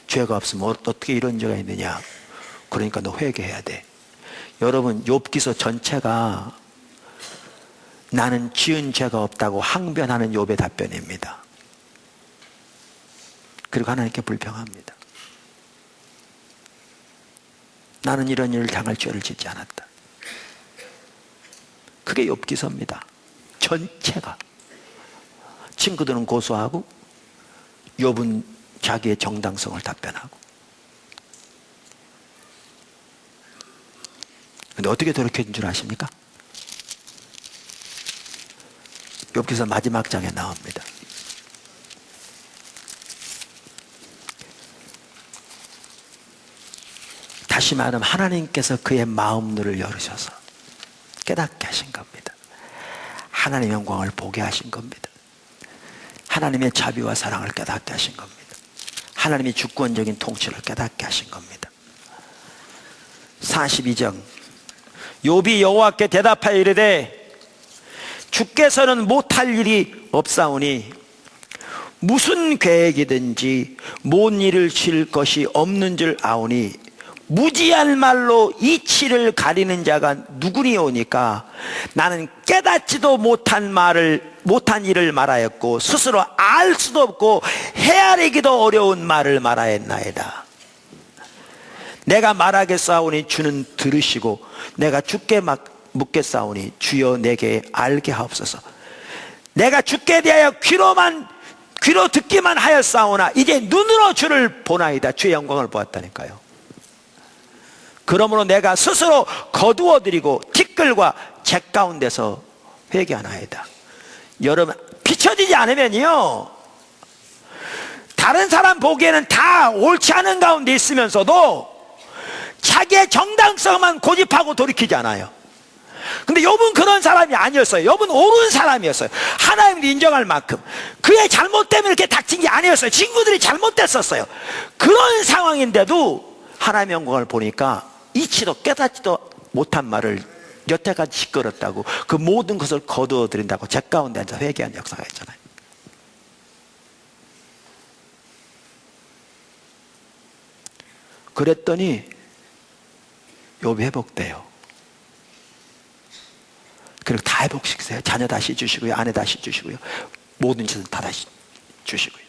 죄가 없으면 어떻게 이런 죄가 있느냐. 그러니까 너 회개해야 돼. 여러분, 욥기서 전체가 나는 지은 죄가 없다고 항변하는 욥의 답변입니다. 그리고 하나님께 불평합니다. 나는 이런 일을 당할 죄를 짓지 않았다. 그게 욥기서입니다. 전체가. 친구들은 고소하고 욥은 자기의 정당성을 답변하고. 근데 어떻게 돌이켜진 줄 아십니까? 욥기서 마지막 장에 나옵니다. 다시 말하면 하나님께서 그의 마음눈을 열으셔서 깨닫게 하신 겁니다. 하나님의 영광을 보게 하신 겁니다. 하나님의 자비와 사랑을 깨닫게 하신 겁니다. 하나님의 주권적인 통치를 깨닫게 하신 겁니다. 42장 욥이 여호와께 대답하여 이르되 주께서는 못할 일이 없사오니 무슨 계획이든지 뭔 일을 칠 것이 없는 줄 아오니 무지할 말로 이치를 가리는 자가 누구니오니까 나는 깨닫지도 못한 일을 말하였고 스스로 알 수도 없고 헤아리기도 어려운 말을 말하였나이다. 내가 말하겠사오니 주는 들으시고 내가 주께 묻겠사오니 주여 내게 알게 하옵소서. 내가 주께 대하여 귀로 듣기만 하였사오나 이제 눈으로 주를 보나이다. 주의 영광을 보았다니까요. 그러므로 내가 스스로 거두어드리고 티끌과 재 가운데서 회개하나이다. 여러분, 비춰지지 않으면요, 다른 사람 보기에는 다 옳지 않은 가운데 있으면서도 자기의 정당성만 고집하고 돌이키지 않아요. 근데 욥은 그런 사람이 아니었어요. 욥은 옳은 사람이었어요. 하나님도 인정할 만큼 그의 잘못 때문에 이렇게 닥친 게 아니었어요. 친구들이 잘못됐었어요. 그런 상황인데도 하나님의 영광을 보니까 이치도 깨닫지도 못한 말을 여태까지 시끄럽다고 그 모든 것을 거두어 드린다고 제 가운데 앉아 회개한 역사가 있잖아요. 그랬더니 욥이 회복돼요. 그리고 다 회복시키세요. 자녀 다시 주시고요, 아내 다시 주시고요, 모든 것은 다 다시 주시고요.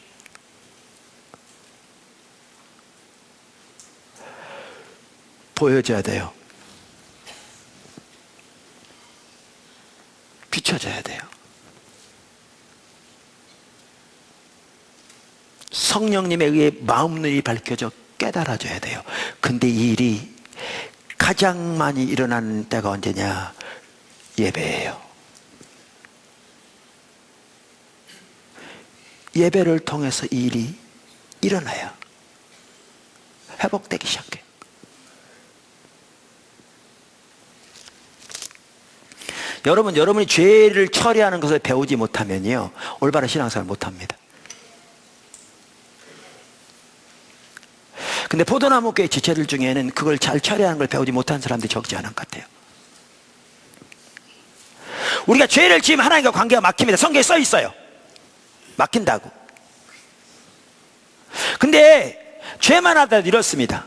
보여줘야 돼요. 비춰져야 돼요. 성령님에 의해 마음눈이 밝혀져 깨달아져야 돼요. 근데 이 일이 가장 많이 일어나는 때가 언제냐? 예배예요. 예배를 통해서 이 일이 일어나요. 회복되기 시작해요. 여러분이 죄를 처리하는 것을 배우지 못하면요, 올바른 신앙생활을 못합니다. 근데 포도나무 교회 지체들 중에는 그걸 잘 처리하는 걸 배우지 못한 사람들이 적지 않은 것 같아요. 우리가 죄를 지으면 하나님과 관계가 막힙니다. 성경에 써 있어요. 막힌다고. 근데 죄만 하더라도 이렇습니다.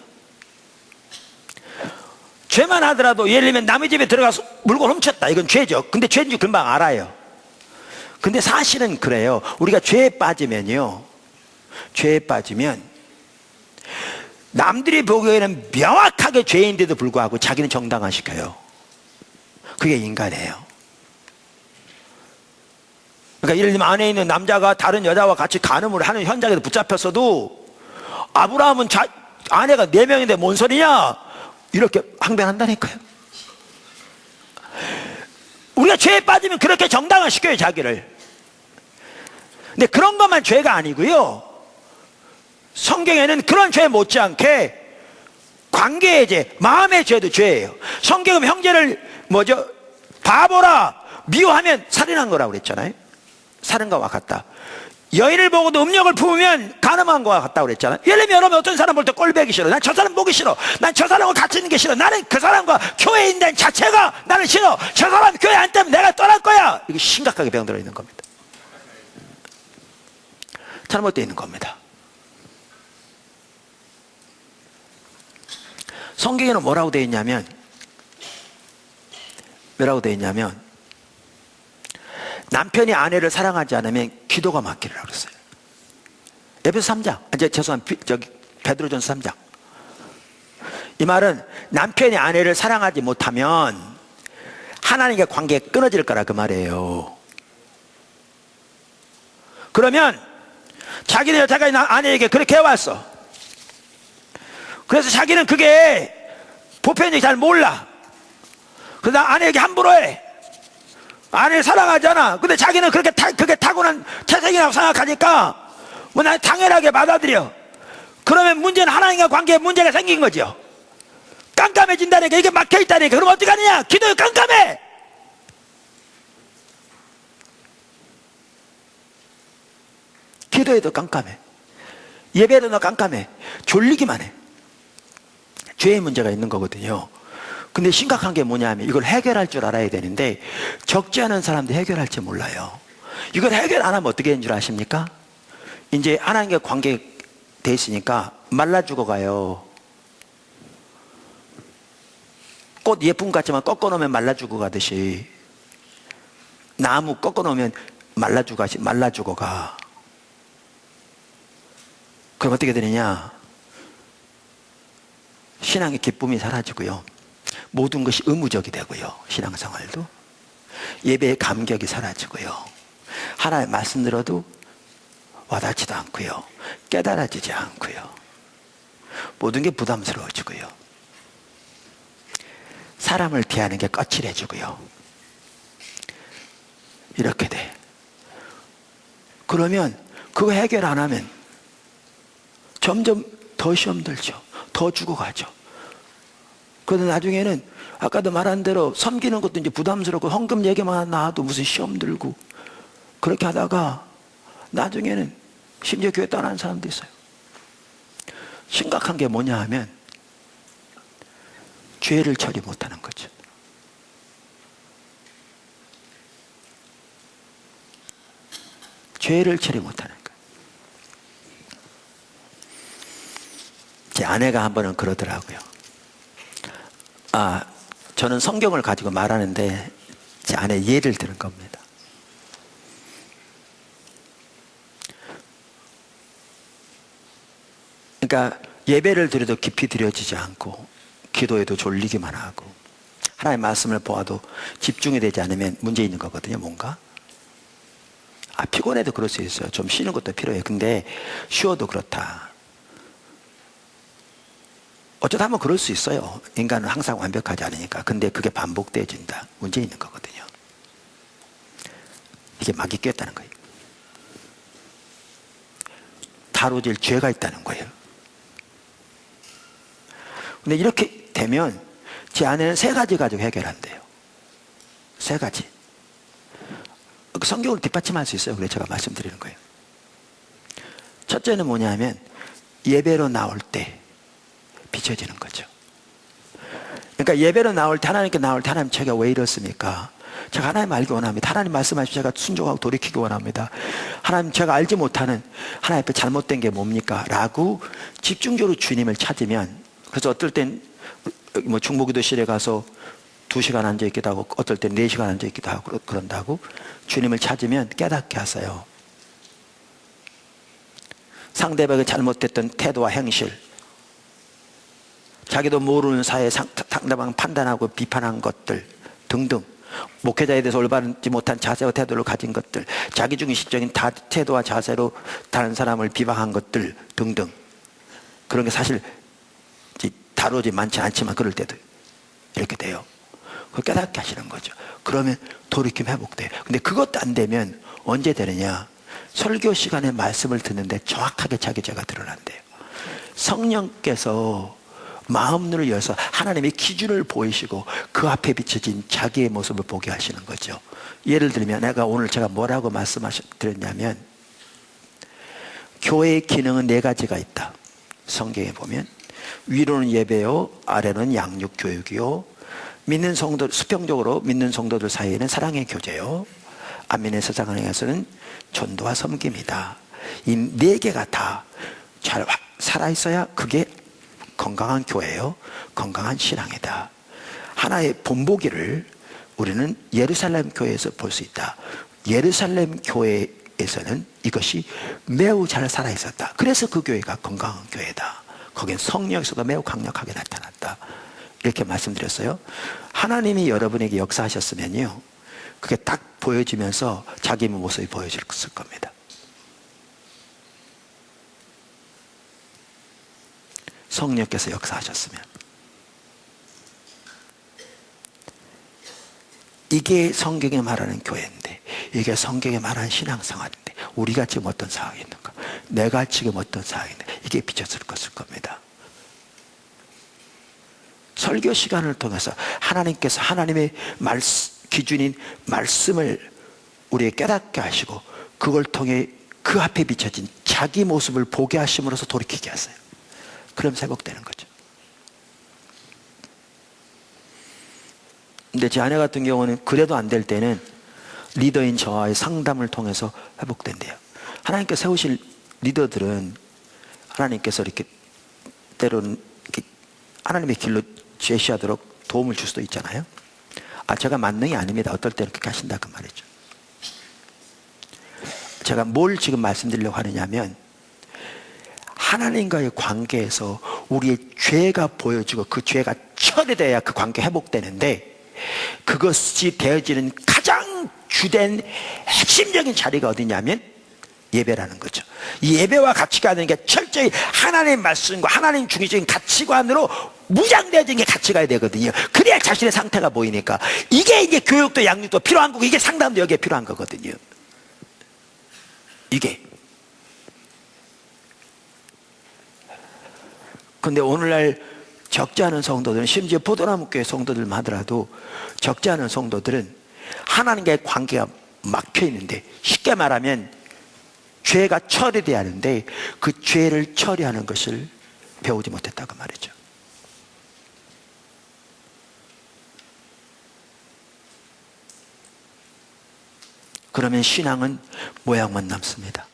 죄만 하더라도 예를 들면 남의 집에 들어가서 물건 훔쳤다, 이건 죄죠. 근데 죄인지 금방 알아요. 근데 사실은 그래요. 우리가 죄에 빠지면 남들이 보기에는 명확하게 죄인데도 불구하고 자기는 정당화시켜요. 그게 인간이에요. 그러니까 예를 들면 안에 있는 남자가 다른 여자와 같이 간음을 하는 현장에서 붙잡혔어도 아브라함은 아내가 4명인데 뭔 소리냐? 이렇게 항변한다니까요. 우리가 죄에 빠지면 그렇게 정당화시켜요, 자기를. 근데 그런 것만 죄가 아니고요, 성경에는 그런 죄 못지않게 관계의 죄, 마음의 죄도 죄예요. 성경은 형제를 바보라 미워하면 살인한 거라고 그랬잖아요. 살인과와 같다. 여인을 보고도 음욕을 품으면 간음한 거와 같다고 그랬잖아요. 예를 들면 여러분 어떤 사람 볼 때 꼴보기 싫어, 난 저 사람 보기 싫어, 난 저 사람과 같이 있는 게 싫어, 나는 그 사람과 교회에 있는 자체가 나는 싫어, 저 사람 교회 안 때문에 내가 떠날 거야. 이게 심각하게 병들어 있는 겁니다. 잘못되어 있는 겁니다. 성경에는 뭐라고 되어 있냐면 남편이 아내를 사랑하지 않으면 기도가 막히라고 그랬어요. 에베소 3장, 베드로전서 3장. 이 말은 남편이 아내를 사랑하지 못하면 하나님과 관계가 끊어질 거라 그 말이에요. 그러면 자기는 여자가 아내에게 그렇게 해왔어. 그래서 자기는 그게 보편적이 잘 몰라. 그래서 아내에게 함부로 해. 아내를 사랑하잖아. 근데 자기는 그게 타고난 태생이라고 생각하니까 뭐 난 당연하게 받아들여. 그러면 문제는 하나님과 관계에 문제가 생긴 거죠. 깜깜해진다니까. 이게 막혀있다니까. 그럼 어떻게 하느냐? 기도에 깜깜해. 기도에도 깜깜해. 예배에도 깜깜해. 졸리기만 해. 죄의 문제가 있는 거거든요. 근데 심각한 게 뭐냐면 이걸 해결할 줄 알아야 되는데 적지 않은 사람도 해결할 줄 몰라요. 이걸 해결 안 하면 어떻게 되는 줄 아십니까? 이제 하나님과 관계 돼 있으니까 말라 죽어가요. 꽃 예쁜 것 같지만 꺾어놓으면 말라 죽어가듯이 나무 꺾어놓으면 말라 죽어가. 그럼 어떻게 되느냐? 신앙의 기쁨이 사라지고요. 모든 것이 의무적이 되고요. 신앙생활도. 예배의 감격이 사라지고요. 하나님의 말씀 들어도 와닿지도 않고요. 깨달아지지 않고요. 모든 게 부담스러워지고요. 사람을 대하는 게 거칠해지고요. 이렇게 돼. 그러면 그거 해결 안 하면 점점 더 시험 들죠. 더 죽어가죠. 그런데 나중에는 아까도 말한 대로 섬기는 것도 이제 부담스럽고 헌금 얘기만 나와도 무슨 시험 들고 그렇게 하다가 나중에는 심지어 교회 떠나는 사람도 있어요. 심각한 게 뭐냐 하면 죄를 처리 못하는 거죠. 죄를 처리 못하는 거예요. 제 아내가 한 번은 그러더라고요. 저는 성경을 가지고 말하는데 제 아내 예를 들은 겁니다. 그러니까 예배를 드려도 깊이 드려지지 않고 기도에도 졸리기만 하고 하나님의 말씀을 보아도 집중이 되지 않으면 문제 있는 거거든요. 뭔가 피곤해도 그럴 수 있어요. 좀 쉬는 것도 필요해요. 근데 쉬어도 그렇다. 어쩌다 하면 그럴 수 있어요. 인간은 항상 완벽하지 않으니까. 근데 그게 반복되어진다. 문제 있는 거거든요. 이게 막이 꼈다는 거예요. 다뤄질 죄가 있다는 거예요. 근데 이렇게 되면 제 아내는 3가지 가지고 해결한대요. 3가지. 성경을 뒷받침할 수 있어요. 그래서 제가 말씀드리는 거예요. 첫째는 뭐냐면 예배로 나올 때 비춰지는 거죠. 그러니까 예배로 나올 때 하나님께 나올 때 하나님 제가 왜 이렇습니까? 제가 하나님 알기 원합니다. 하나님 말씀하시면 제가 순종하고 돌이키기 원합니다. 하나님 제가 알지 못하는 하나님 앞에 잘못된 게 뭡니까? 라고 집중적으로 주님을 찾으면 그래서 어떨 땐 뭐 중보기도실에 가서 2시간 앉아있기도 하고 어떨 땐 4시간 앉아있기도 하고 그런다고 주님을 찾으면 깨닫게 하세요. 상대방의 잘못됐던 태도와 행실 자기도 모르는 사이에 상대방 판단하고 비판한 것들 등등 목회자에 대해서 올바르지 못한 자세와 태도를 가진 것들 자기중심적인 태도와 자세로 다른 사람을 비방한 것들 등등 그런 게 사실 다루지 많지 않지만 그럴 때도 이렇게 돼요. 그걸 깨닫게 하시는 거죠. 그러면 돌이킴 회복돼요. 근데 그것도 안 되면 언제 되느냐 설교 시간에 말씀을 듣는데 정확하게 자기 죄가 드러난대요. 성령께서 마음눈을 열어서 하나님의 기준을 보이시고 그 앞에 비춰진 자기의 모습을 보게 하시는 거죠. 예를 들면 내가 오늘 제가 뭐라고 말씀드렸냐면 교회의 기능은 4가지가 있다. 성경에 보면 위로는 예배요 아래는 양육 교육이요 믿는 성도 수평적으로 믿는 성도들 사이에는 사랑의 교제요 안민의 세상에서는 전도와 섬김이다. 이 4개가 다 잘 살아있어야 그게 건강한 교회요 건강한 신앙이다. 하나의 본보기를 우리는 예루살렘 교회에서 볼 수 있다. 예루살렘 교회에서는 이것이 매우 잘 살아있었다. 그래서 그 교회가 건강한 교회다. 거긴 성령에서도 매우 강력하게 나타났다. 이렇게 말씀드렸어요. 하나님이 여러분에게 역사하셨으면요 그게 딱 보여지면서 자기 모습이 보여질 겁니다. 성령께서 역사하셨으면 이게 성경이 말하는 교회인데, 이게 성경이 말하는 신앙생활인데, 우리가 지금 어떤 상황이 있는가, 내가 지금 어떤 상황인데, 이게 비춰질 것일 겁니다. 설교 시간을 통해서 하나님께서 하나님의 기준인 말씀을 우리에게 깨닫게 하시고, 그걸 통해 그 앞에 비춰진 자기 모습을 보게 하심으로써 돌이키게 하세요. 그럼 회복되는 거죠. 근데 제 아내 같은 경우는 그래도 안 될 때는 리더인 저와의 상담을 통해서 회복된대요. 하나님께서 세우실 리더들은 하나님께서 이렇게 때로는 이렇게 하나님의 길로 제시하도록 도움을 줄 수도 있잖아요. 제가 만능이 아닙니다. 어떨 때는 그렇게 하신다 그 말이죠. 제가 뭘 지금 말씀드리려고 하느냐면, 하나님과의 관계에서 우리의 죄가 보여지고 그 죄가 처리돼야 그 관계 회복되는데, 그것이 되어지는 가장 주된 핵심적인 자리가 어디냐면 예배라는 거죠. 이 예배와 가치관은 게 철저히 하나님의 말씀과 하나님 중의적인 가치관으로 무장되어진 게 같이 가야 되거든요. 그래야 자신의 상태가 보이니까. 이게 이제 교육도 양육도 필요한 거고, 이게 상담도 여기에 필요한 거거든요. 이게. 근데 오늘날 적지 않은 성도들은, 심지어 포도나무 교회 성도들만 하더라도 적지 않은 성도들은 하나님과의 관계가 막혀 있는데, 쉽게 말하면 죄가 처리돼야 하는데 그 죄를 처리하는 것을 배우지 못했다고 말이죠. 그러면 신앙은 모양만 남습니다.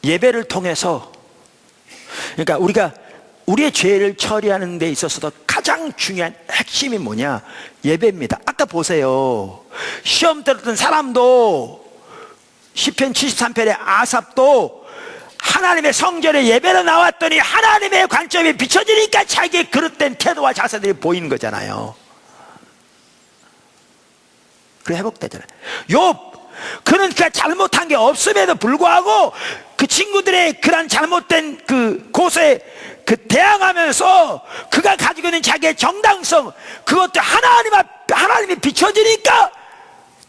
예배를 통해서, 그러니까 우리가 우리의 죄를 처리하는 데 있어서도 가장 중요한 핵심이 뭐냐? 예배입니다. 아까 보세요. 시험 들었던 사람도, 시편 73편의 아삽도 하나님의 성전에 예배로 나왔더니 하나님의 관점이 비춰지니까 자기의 그릇된 태도와 자세들이 보이는 거잖아요. 그래 회복되잖아요. 욥, 그는 그 잘못한 게 없음에도 불구하고 그 친구들의 그런 잘못된 그 고소에 그 대항하면서 그가 가지고 있는 자기의 정당성, 그것도 하나님이 비춰지니까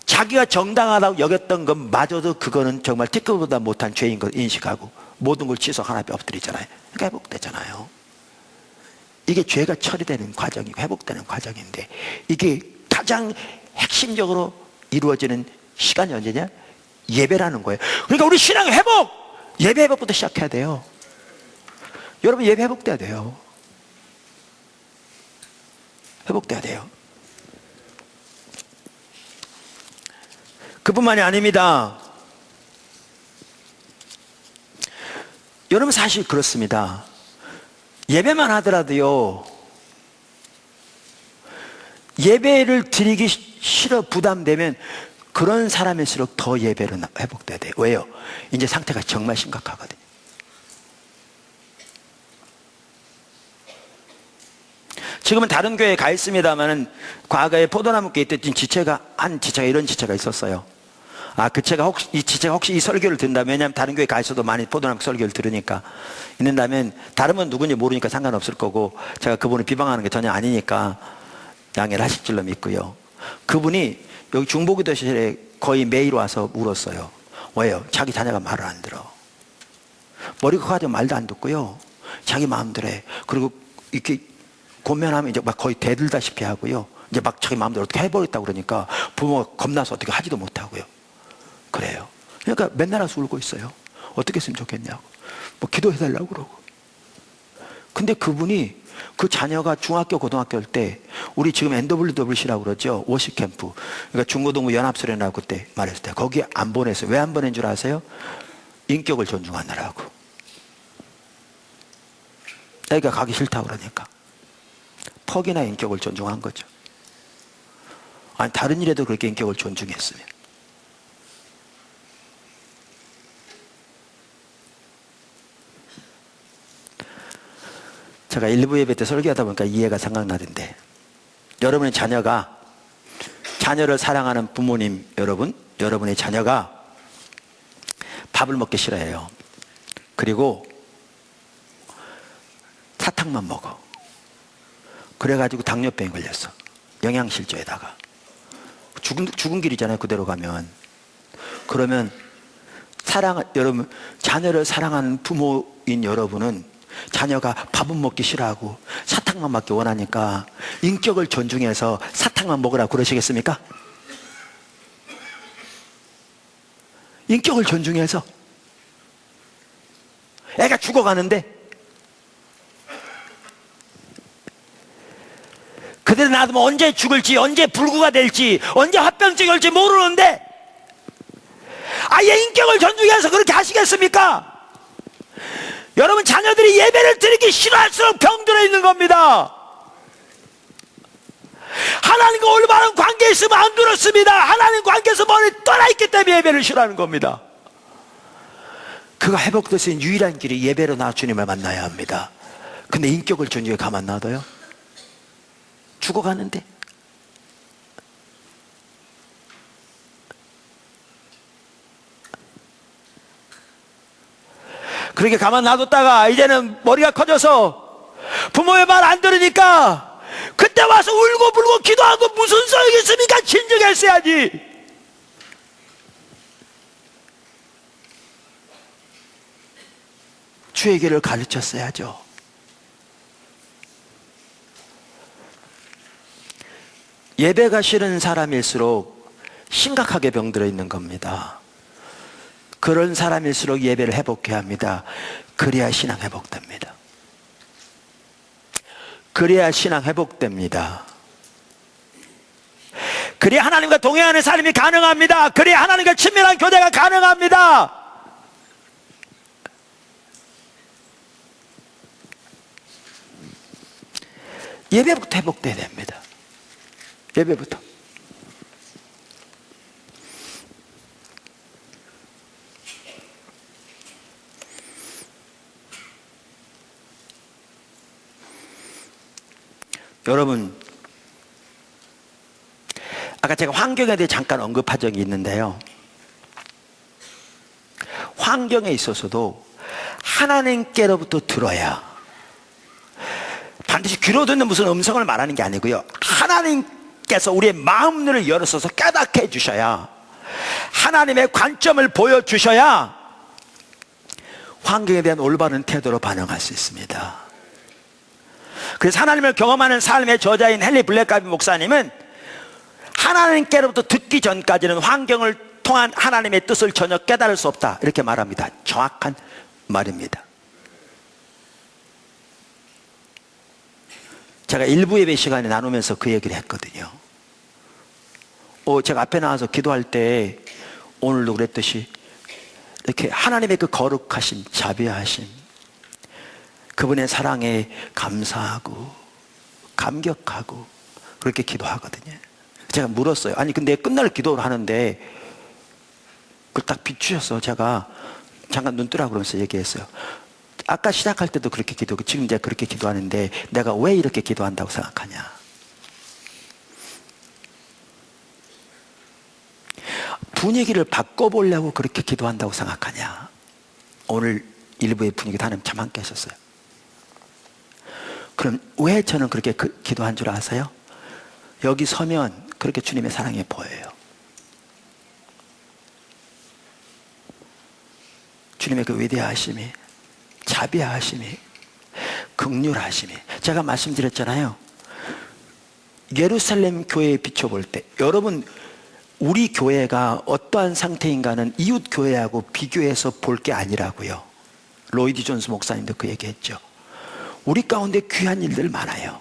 자기가 정당하다고 여겼던 것마저도 그거는 정말 티끌보다 못한 죄인 걸 인식하고 모든 걸 취소 하나님에 엎드리잖아요. 그러니까 회복되잖아요. 이게 죄가 처리되는 과정이고 회복되는 과정인데, 이게 가장 핵심적으로 이루어지는 시간이 언제냐? 예배라는 거예요. 그러니까 우리 신앙 회복, 예배 회복부터 시작해야 돼요. 여러분, 예배 회복돼야 돼요. 회복돼야 돼요. 그뿐만이 아닙니다. 여러분, 사실 그렇습니다. 예배만 하더라도요, 예배를 드리기 싫어 부담되면 그런 사람일수록 더 예배로 회복돼야 돼요. 왜요? 이제 상태가 정말 심각하거든요. 지금은 다른 교회에 가 있습니다만은 과거에 포도나무 교회 때 한 지체가 이런 지체가 있었어요. 이 지체가 혹시 이 설교를 듣는다면, 왜냐하면 다른 교회 가 있어도 많이 포도나무 설교를 들으니까, 있는다면 다른 분 누군지 모르니까 상관없을 거고, 제가 그분을 비방하는 게 전혀 아니니까 양해를 하실 줄로 믿고요. 그분이 여기 중보기도실에 거의 매일 와서 울었어요. 왜요? 자기 자녀가 말을 안 들어. 머리가 커가지고 말도 안 듣고요. 자기 마음대로 해. 그리고 이렇게 고면하면 이제 막 거의 대들다시피 하고요. 이제 막 자기 마음대로 어떻게 해버렸다고 그러니까 부모가 겁나서 어떻게 하지도 못하고요. 그래요. 그러니까 맨날 와서 울고 있어요. 어떻게 했으면 좋겠냐고. 뭐 기도해달라고 그러고. 근데 그분이 그 자녀가 중학교, 고등학교 때 우리 지금 NWWC라고 그러죠. 워십 캠프. 그러니까 중고등부 연합수련회라고 그때 말했을 때 거기에 안 보냈어요. 왜 안 보낸 줄 아세요? 인격을 존중하느라고. 애가 가기 싫다고 그러니까. 퍽이나 인격을 존중한 거죠. 아니, 다른 일에도 그렇게 인격을 존중했으면. 제가 일부 예배 때 설교하다 보니까 이해가 생각나던데, 여러분의 자녀를 사랑하는 부모님 여러분, 여러분의 자녀가 밥을 먹기 싫어해요. 그리고 사탕만 먹어. 그래가지고 당뇨병에 걸렸어. 영양실조에다가. 죽은 길이잖아요, 그대로 가면. 그러면 여러분, 자녀를 사랑하는 부모인 여러분은 자녀가 밥은 먹기 싫어하고 사탕만 먹기 원하니까 인격을 존중해서 사탕만 먹으라고 그러시겠습니까? 인격을 존중해서. 애가 죽어가는데 그대로 놔두면 언제 죽을지, 언제 불구가 될지, 언제 합병증이 올지 모르는데 아예 인격을 존중해서 그렇게 하시겠습니까? 여러분, 자녀들이 예배를 드리기 싫어할수록 병들어 있는 겁니다. 하나님과 올바른 관계에 있으면 안 그렇습니다. 하나님 관계에서 멀리 떠나있기 때문에 예배를 싫어하는 겁니다. 그가 회복될 수 있는 유일한 길이 예배로 나 주님을 만나야 합니다. 근데 인격을 존중해 가만 놔둬요? 죽어가는데. 그렇게 가만 놔뒀다가 이제는 머리가 커져서 부모의 말 안 들으니까 그때 와서 울고불고 기도하고 무슨 소용이 있습니까? 진정했어야지. 주의 길을 가르쳤어야죠. 예배가 싫은 사람일수록 심각하게 병들어 있는 겁니다. 그런 사람일수록 예배를 회복해야 합니다. 그래야 신앙 회복됩니다. 그래야 신앙 회복됩니다. 그래야 하나님과 동행하는 삶이 가능합니다. 그래야 하나님과 친밀한 교제가 가능합니다. 예배부터 회복돼야 됩니다. 예배부터. 여러분, 아까 제가 환경에 대해 잠깐 언급한 적이 있는데요, 환경에 있어서도 하나님께로부터 들어야, 반드시 귀로 듣는 무슨 음성을 말하는 게 아니고요, 하나님께서 우리의 마음문을 열어서서 깨닫게 해주셔야, 하나님의 관점을 보여주셔야 환경에 대한 올바른 태도로 반응할 수 있습니다. 그래서 하나님을 경험하는 삶의 저자인 헨리 블랙가비 목사님은 하나님께로부터 듣기 전까지는 환경을 통한 하나님의 뜻을 전혀 깨달을 수 없다, 이렇게 말합니다. 정확한 말입니다. 제가 일부 예배 시간에 나누면서 그 얘기를 했거든요. 제가 앞에 나와서 기도할 때 오늘도 그랬듯이 이렇게 하나님의 그 거룩하심, 자비하심, 그분의 사랑에 감사하고 감격하고 그렇게 기도하거든요. 제가 물었어요. 아니 근데 끝날 기도를 하는데 그걸 딱 비추셔서 제가 잠깐 눈 뜨라고 그러면서 얘기했어요. 아까 시작할 때도 그렇게 기도하고 지금 이제 그렇게 기도하는데 내가 왜 이렇게 기도한다고 생각하냐? 분위기를 바꿔보려고 그렇게 기도한다고 생각하냐? 오늘 일부의 분위기도 하나님 참 함께 하셨어요. 그럼 왜 저는 그렇게 기도한 줄 아세요? 여기 서면 그렇게 주님의 사랑이 보여요. 주님의 그 위대하심이, 자비하심이, 긍휼하심이. 제가 말씀드렸잖아요. 예루살렘 교회에 비춰볼 때 여러분, 우리 교회가 어떠한 상태인가는 이웃 교회하고 비교해서 볼 게 아니라고요. 로이드 존스 목사님도 그 얘기했죠. 우리 가운데 귀한 일들 많아요.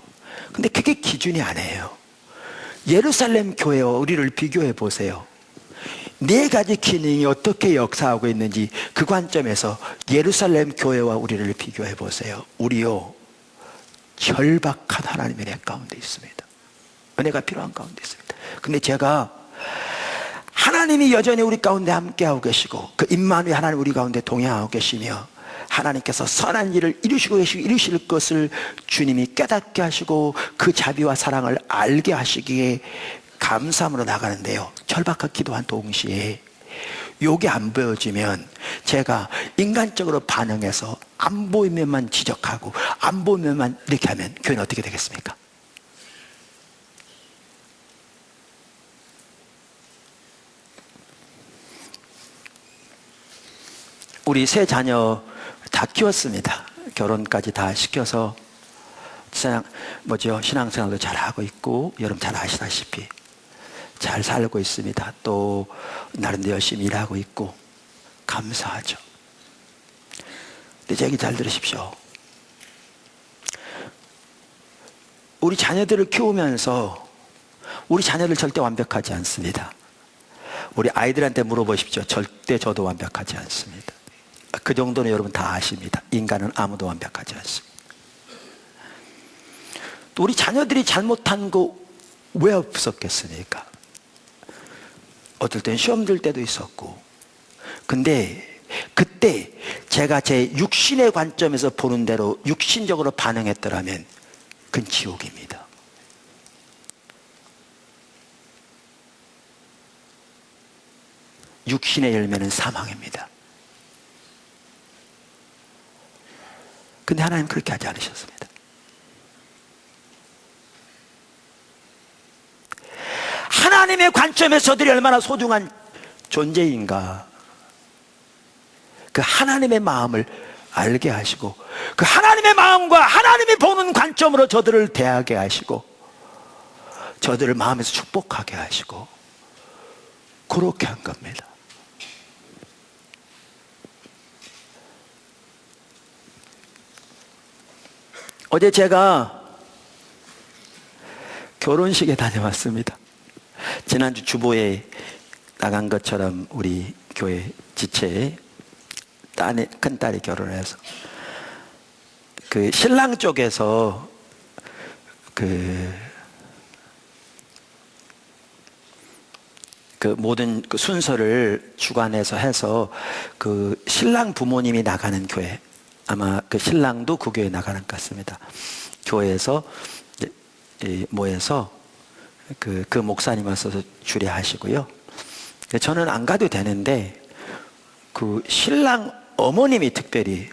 근데 그게 기준이 아니에요. 예루살렘 교회와 우리를 비교해 보세요. 네 가지 기능이 어떻게 역사하고 있는지 그 관점에서 예루살렘 교회와 우리를 비교해 보세요. 우리요, 절박한 하나님의 은혜 가운데 있습니다. 은혜가 필요한 가운데 있습니다. 근데 제가 하나님이 여전히 우리 가운데 함께하고 계시고 그 임마누엘 하나님 우리 가운데 동행하고 계시며 하나님께서 선한 일을 이루시고 계시고 이루실 것을 주님이 깨닫게 하시고 그 자비와 사랑을 알게 하시기에 감사함으로 나가는데요, 절박한 기도한 동시에 요게 안 보여지면 제가 인간적으로 반응해서 안 보이면만 지적하고 안 보이면만 이렇게 하면 교회는 어떻게 되겠습니까? 우리 세 자녀 다 키웠습니다. 결혼까지 다 시켜서 신앙생활도 잘하고 있고, 여러분 잘 아시다시피 잘 살고 있습니다. 또 나름대로 열심히 일하고 있고 감사하죠. 근데 제 얘기 잘 들으십시오. 우리 자녀들을 키우면서 우리 자녀들 절대 완벽하지 않습니다. 우리 아이들한테 물어보십시오. 절대 저도 완벽하지 않습니다. 그 정도는 여러분 다 아십니다. 인간은 아무도 완벽하지 않습니다. 또 우리 자녀들이 잘못한 거 왜 없었겠습니까? 어떨 땐 시험 들 때도 있었고. 근데 그때 제가 제 육신의 관점에서 보는 대로 육신적으로 반응했더라면 그건 지옥입니다. 육신의 열매는 사망입니다. 근데 하나님 그렇게 하지 않으셨습니다. 하나님의 관점에서 저들이 얼마나 소중한 존재인가, 그 하나님의 마음을 알게 하시고, 그 하나님의 마음과 하나님이 보는 관점으로 저들을 대하게 하시고, 저들을 마음에서 축복하게 하시고, 그렇게 한 겁니다. 어제 제가 결혼식에 다녀왔습니다. 지난주 주보에 나간 것처럼 우리 교회 지체에 큰딸이 결혼해서 그 신랑 쪽에서 그 모든 그 순서를 주관해서 해서 그 신랑 부모님이 나가는 교회, 아마 그 신랑도 그 교회에 나가는 것 같습니다. 교회에서 모여서 그 목사님 와서 주례하시고요. 저는 안 가도 되는데 그 신랑 어머님이 특별히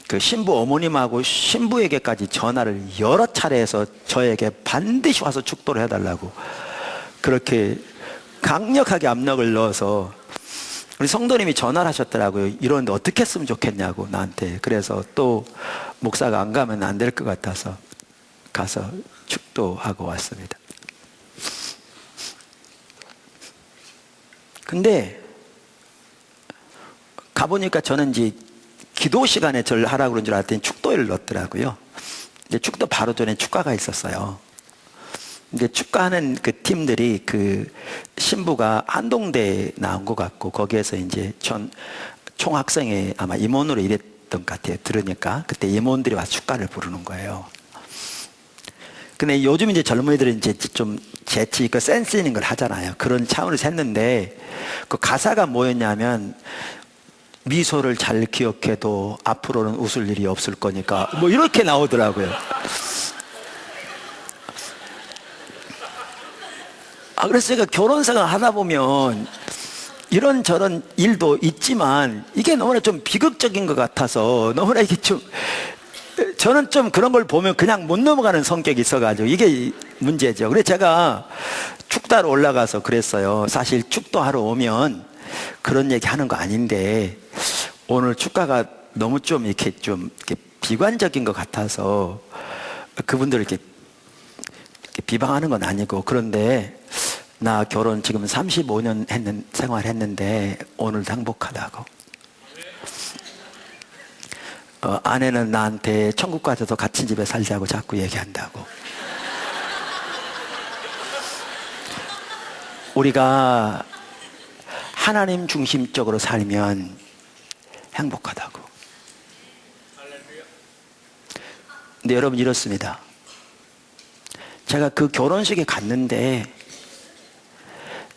그 신부 어머님하고 신부에게까지 전화를 여러 차례 해서 저에게 반드시 와서 축도를 해달라고 그렇게 강력하게 압력을 넣어서 우리 성도님이 전화를 하셨더라고요. 이러는데 어떻게 했으면 좋겠냐고 나한테. 그래서 또 목사가 안 가면 안 될 것 같아서 가서 축도하고 왔습니다. 근데 가보니까 저는 이제 기도 시간에 저를 하라고 그런 줄 알았더니 축도회를 넣었더라고요. 이제 축도 바로 전에 축가가 있었어요. 근데 축가하는 그 팀들이 그 신부가 한동대에 나온 것 같고, 거기에서 이제 총학생회 아마 임원으로 일했던 것 같아요. 들으니까 그때 임원들이 와서 축가를 부르는 거예요. 근데 요즘 이제 젊은이들은 이제 좀 재치 있고 센스 있는 걸 하잖아요. 그런 차원에서 했는데 그 가사가 뭐였냐면, 미소를 잘 기억해도 앞으로는 웃을 일이 없을 거니까 뭐 이렇게 나오더라고요. 그래서 제가 결혼생활 하다 보면 이런저런 일도 있지만 이게 너무나 좀 비극적인 것 같아서, 너무나 이게 좀 저는 좀 그런 걸 보면 그냥 못 넘어가는 성격이 있어가지고 이게 문제죠. 그래서 제가 축도하러 올라가서 그랬어요. 사실 축도하러 오면 그런 얘기 하는 거 아닌데 오늘 축가가 너무 좀 이렇게 비관적인 것 같아서 그분들을 이렇게 비방하는 건 아니고, 그런데 나 결혼 지금 35년 생활했는데 오늘도 행복하다고. 아내는 나한테 천국 가서도 같은 집에 살자고 자꾸 얘기한다고. 우리가 하나님 중심적으로 살면 행복하다고. 근데 여러분 이렇습니다. 제가 그 결혼식에 갔는데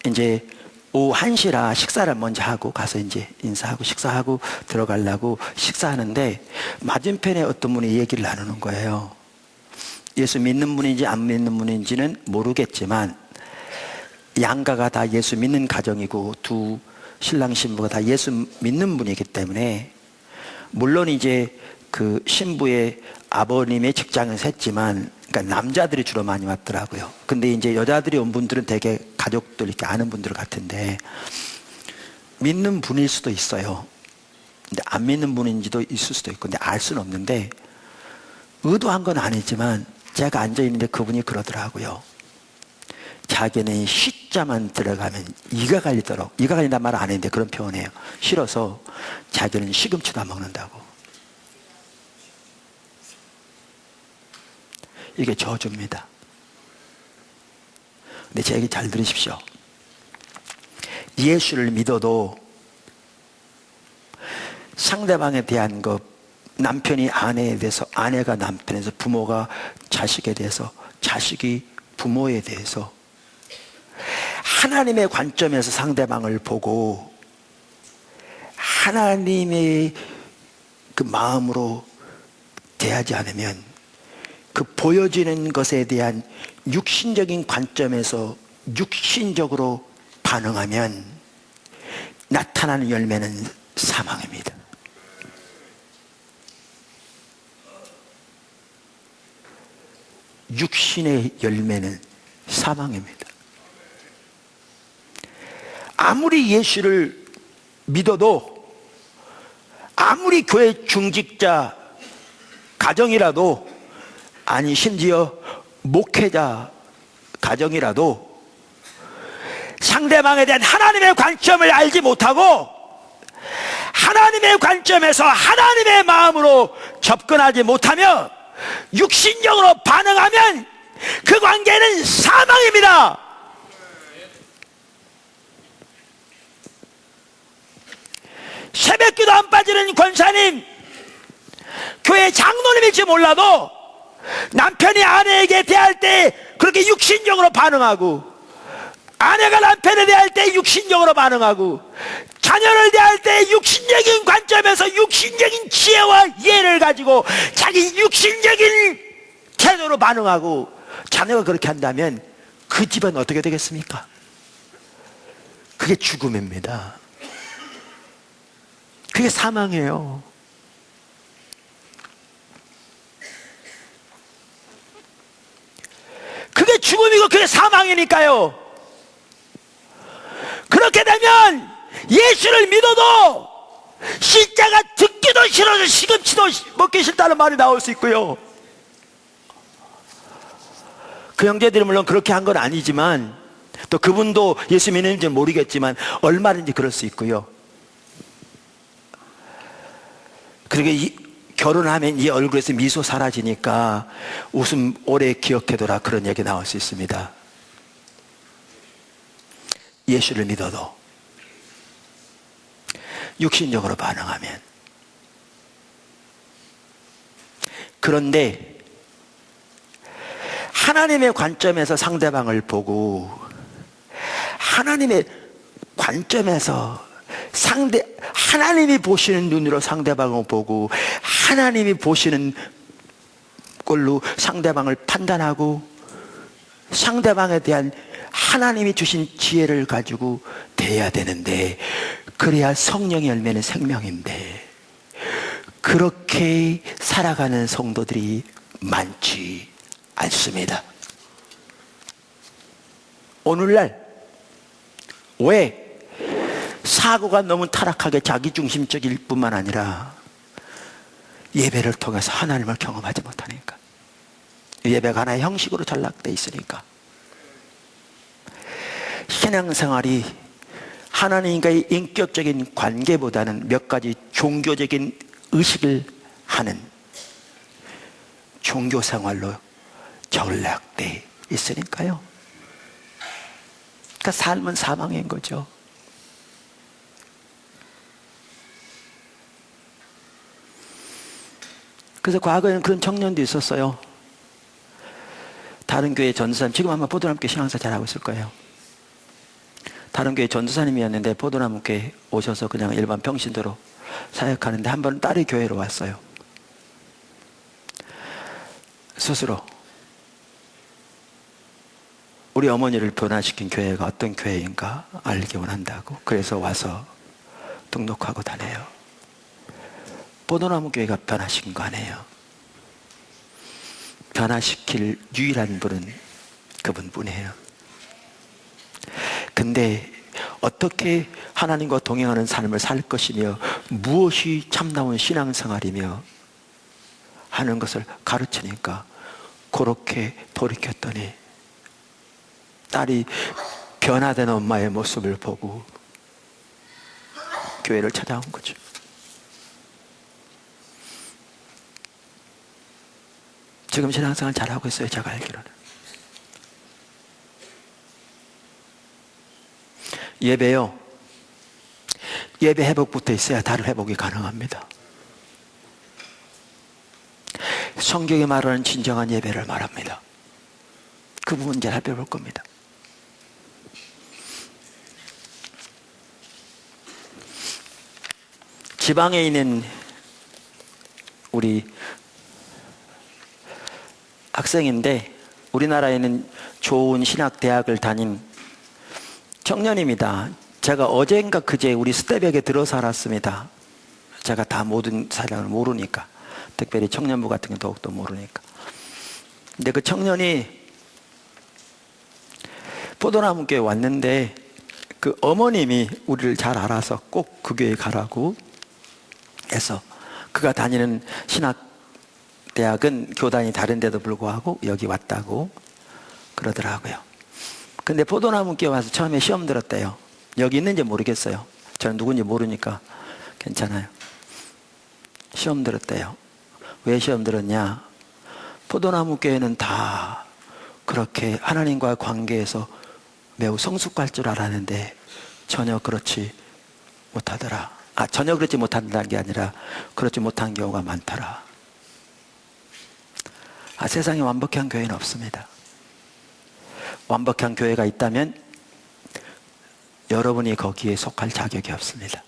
이제 오후 1시라 식사를 먼저 하고 가서 이제 인사하고 식사하고 들어가려고 식사하는데 맞은편에 어떤 분이 얘기를 나누는 거예요. 예수 믿는 분인지 안 믿는 분인지는 모르겠지만 양가가 다 예수 믿는 가정이고 두 신랑 신부가 다 예수 믿는 분이기 때문에, 물론 이제 그 신부의 아버님의 직장에서 했지만, 그러니까 남자들이 주로 많이 왔더라고요. 근데 이제 여자들이 온 분들은 되게 가족들 이렇게 아는 분들 같은데, 믿는 분일 수도 있어요. 근데 안 믿는 분인지도 있을 수도 있고, 근데 알 수는 없는데, 의도한 건 아니지만 제가 앉아있는데 그분이 그러더라고요. 자기는 시자만 들어가면 이가 갈리도록, 이가 갈린단 말 안 했는데 그런 표현이에요. 싫어서 자기는 시금치도 안 먹는다고. 이게 저주입니다. 근데 제 얘기 잘 들으십시오. 예수를 믿어도 상대방에 대한 것, 남편이 아내에 대해서, 아내가 남편에 대해서, 부모가 자식에 대해서, 자식이 부모에 대해서 하나님의 관점에서 상대방을 보고 하나님의 그 마음으로 대하지 않으면, 그 보여지는 것에 대한 육신적인 관점에서 육신적으로 반응하면 나타나는 열매는 사망입니다. 육신의 열매는 사망입니다. 아무리 예수를 믿어도, 아무리 교회 중직자 가정이라도, 아니 심지어 목회자 가정이라도 상대방에 대한 하나님의 관점을 알지 못하고 하나님의 관점에서 하나님의 마음으로 접근하지 못하며 육신적으로 반응하면 그 관계는 사망입니다. 새벽기도 안 빠지는 권사님, 교회 장로님일지 몰라도 남편이 아내에게 대할 때 그렇게 육신적으로 반응하고, 아내가 남편에 대할 때 육신적으로 반응하고, 자녀를 대할 때 육신적인 관점에서 육신적인 지혜와 이해를 가지고 자기 육신적인 태도로 반응하고, 자녀가 그렇게 한다면 그 집은 어떻게 되겠습니까? 그게 죽음입니다. 그게 사망이에요. 그게 죽음이고 그게 사망이니까요. 그렇게 되면 예수를 믿어도 십자가 듣기도 싫어서 시금치도 먹기 싫다는 말이 나올 수 있고요. 그 형제들이 물론 그렇게 한 건 아니지만, 또 그분도 예수 믿는지 모르겠지만 얼마든지 그럴 수 있고요. 그리고 결혼하면 이 얼굴에서 미소 사라지니까 웃음 오래 기억해둬라, 그런 얘기 나올 수 있습니다. 예수를 믿어도 육신적으로 반응하면. 그런데 하나님의 관점에서 상대방을 보고, 하나님의 관점에서 하나님이 보시는 눈으로 상대방을 보고, 하나님이 보시는 걸로 상대방을 판단하고, 상대방에 대한 하나님이 주신 지혜를 가지고 대해야 되는데, 그래야 성령의 열매는 생명인데, 그렇게 살아가는 성도들이 많지 않습니다. 오늘날 왜 사고가 너무 타락하게 자기중심적일 뿐만 아니라 예배를 통해서 하나님을 경험하지 못하니까, 예배가 하나의 형식으로 전락되어 있으니까, 신앙생활이 하나님과의 인격적인 관계보다는 몇 가지 종교적인 의식을 하는 종교생활로 전락되어 있으니까요. 그러니까 삶은 사망인 거죠. 그래서 과거에는 그런 청년도 있었어요. 다른 교회 전도사님, 지금 아마 포도나무교회 신앙사 잘하고 있을 거예요. 다른 교회 전도사님이었는데 포도나무교회 오셔서 그냥 일반 평신도로 사역하는데 한 번은 딸이 교회로 왔어요. 스스로 우리 어머니를 변화시킨 교회가 어떤 교회인가 알기 원한다고, 그래서 와서 등록하고 다녀요. 포도나무 교회가 변화시킨 거 아니에요. 변화시킬 유일한 분은 그분뿐이에요. 근데 어떻게 하나님과 동행하는 삶을 살 것이며 무엇이 참다운 신앙생활이며 하는 것을 가르치니까 그렇게 돌이켰더니 딸이 변화된 엄마의 모습을 보고 교회를 찾아온 거죠. 지금 신앙생활 잘하고 있어요. 제가 알기로는. 예배요, 예배 회복부터 있어야 다른 회복이 가능합니다. 성경이 말하는 진정한 예배를 말합니다. 그 부분 잘 살펴볼 겁니다. 지방에 있는 우리 학생인데 우리나라에는 좋은 신학대학을 다닌 청년입니다. 제가 어젠가 그제 우리 스텝에게 들어서 알았습니다. 제가 다 모든 사람을 모르니까, 특별히 청년부 같은 게 더욱더 모르니까. 근데 그 청년이 포도나무교에 왔는데 그 어머님이 우리를 잘 알아서 꼭 그 교회에 가라고 해서, 그가 다니는 신학대학은 교단이 다른데도 불구하고 여기 왔다고 그러더라고요. 근데 포도나무교에 와서 처음에 시험 들었대요. 여기 있는지 모르겠어요. 저는 누군지 모르니까 괜찮아요. 시험 들었대요. 왜 시험 들었냐? 포도나무교회는 다 그렇게 하나님과의 관계에서 매우 성숙할 줄 알았는데 전혀 그렇지 못하더라. 전혀 그렇지 못한다는 게 아니라 그렇지 못한 경우가 많더라. 세상에 완벽한 교회는 없습니다. 완벽한 교회가 있다면 여러분이 거기에 속할 자격이 없습니다.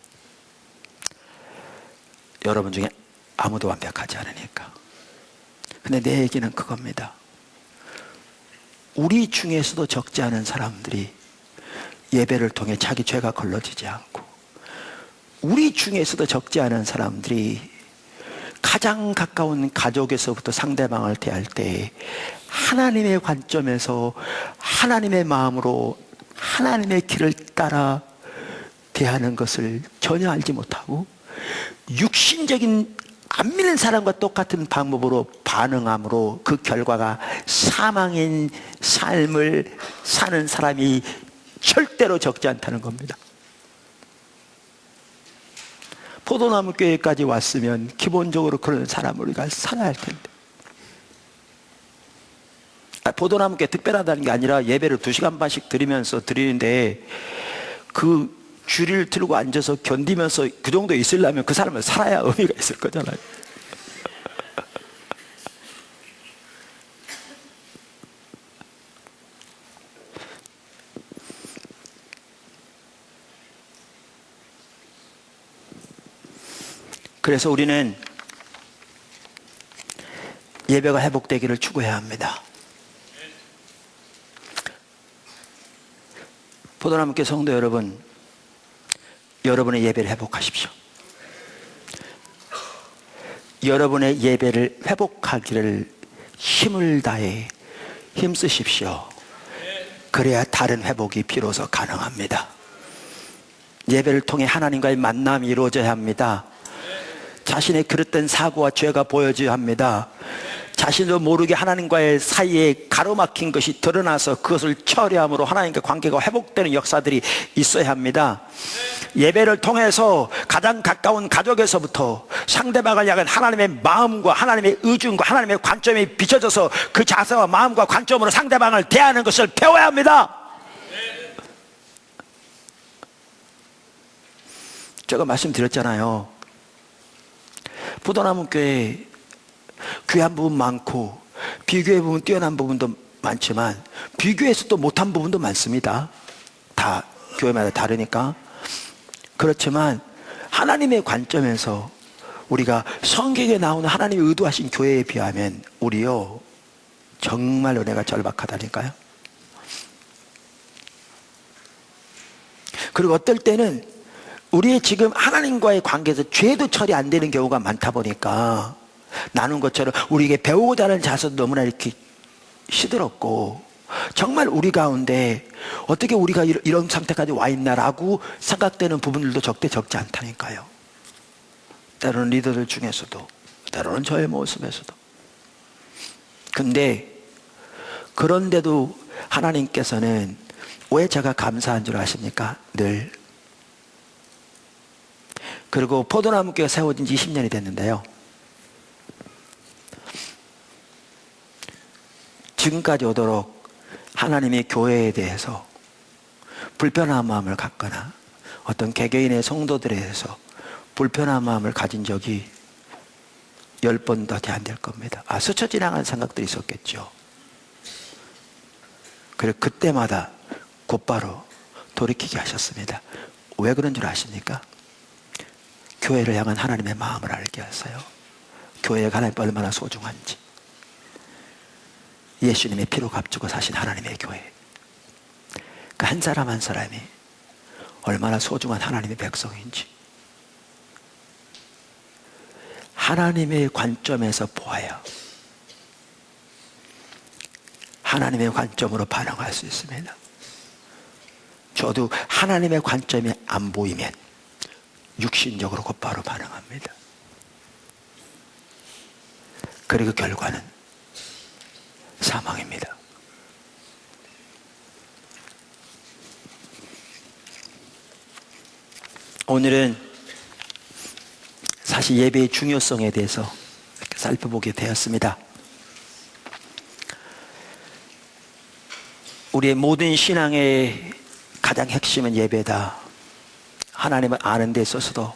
여러분 중에 아무도 완벽하지 않으니까. 근데 내 얘기는 그겁니다. 우리 중에서도 적지 않은 사람들이 예배를 통해 자기 죄가 걸러지지 않고, 우리 중에서도 적지 않은 사람들이 가장 가까운 가족에서부터 상대방을 대할 때 하나님의 관점에서 하나님의 마음으로 하나님의 길을 따라 대하는 것을 전혀 알지 못하고 육신적인 안 믿는 사람과 똑같은 방법으로 반응함으로 그 결과가 사망인 삶을 사는 사람이 절대로 적지 않다는 겁니다. 포도나무 교회까지 왔으면 기본적으로 그런 사람을 우리가 살아야 할 텐데. 포도나무 교회 특별하다는 게 아니라 예배를 2시간 반씩 드리면서 드리는데 그 주리를 틀고 앉아서 견디면서 그 정도 있으려면 그 사람은 살아야 의미가 있을 거잖아요. 그래서 우리는 예배가 회복되기를 추구해야 합니다. 포도나무교회 성도 여러분, 여러분의 예배를 회복하십시오. 여러분의 예배를 회복하기를 힘을 다해 힘쓰십시오. 그래야 다른 회복이 비로소 가능합니다. 예배를 통해 하나님과의 만남이 이루어져야 합니다. 자신의 그릇된 사고와 죄가 보여져야 합니다. 자신도 모르게 하나님과의 사이에 가로막힌 것이 드러나서 그것을 처리함으로 하나님과 관계가 회복되는 역사들이 있어야 합니다. 예배를 통해서 가장 가까운 가족에서부터 상대방을 향한 하나님의 마음과 하나님의 의중과 하나님의 관점이 비춰져서 그 자세와 마음과 관점으로 상대방을 대하는 것을 배워야 합니다. 제가 말씀드렸잖아요. 포도나무 교회 귀한 부분 많고 비교해 보면 뛰어난 부분도 많지만 비교해서 또 못한 부분도 많습니다. 다 교회마다 다르니까. 그렇지만 하나님의 관점에서 우리가 성경에 나오는 하나님의 의도하신 교회에 비하면 우리요 정말 은혜가 절박하다니까요. 그리고 어떨 때는 우리의 지금 하나님과의 관계에서 죄도 처리 안 되는 경우가 많다 보니까 나눈 것처럼 우리에게 배우고자 하는 자세도 너무나 이렇게 시들었고 정말 우리 가운데 어떻게 우리가 이런 상태까지 와 있나라고 생각되는 부분들도 적지 않다니까요. 때로는 리더들 중에서도, 때로는 저의 모습에서도. 근데 그런데도 하나님께서는 왜 제가 감사한 줄 아십니까? 늘. 그리고 포도나무교회가 세워진 지 20년이 됐는데요, 지금까지 오도록 하나님의 교회에 대해서 불편한 마음을 갖거나 어떤 개개인의 성도들에 대해서 불편한 마음을 가진 적이 10번도 안 될 겁니다. 스쳐 지나간 생각들이 있었겠죠. 그리고 그때마다 곧바로 돌이키게 하셨습니다. 왜 그런 줄 아십니까? 교회를 향한 하나님의 마음을 알게 하세요. 교회가 하나님께 얼마나 소중한지. 예수님의 피로 값주고 사신 하나님의 교회, 그 한 사람 한 사람이 얼마나 소중한 하나님의 백성인지 하나님의 관점에서 보아야 하나님의 관점으로 반응할 수 있습니다. 저도 하나님의 관점이 안 보이면 육신적으로 곧바로 반응합니다. 그리고 결과는 사망입니다. 오늘은 사실 예배의 중요성에 대해서 살펴보게 되었습니다. 우리의 모든 신앙의 가장 핵심은 예배다. 하나님을 아는 데 있어서도,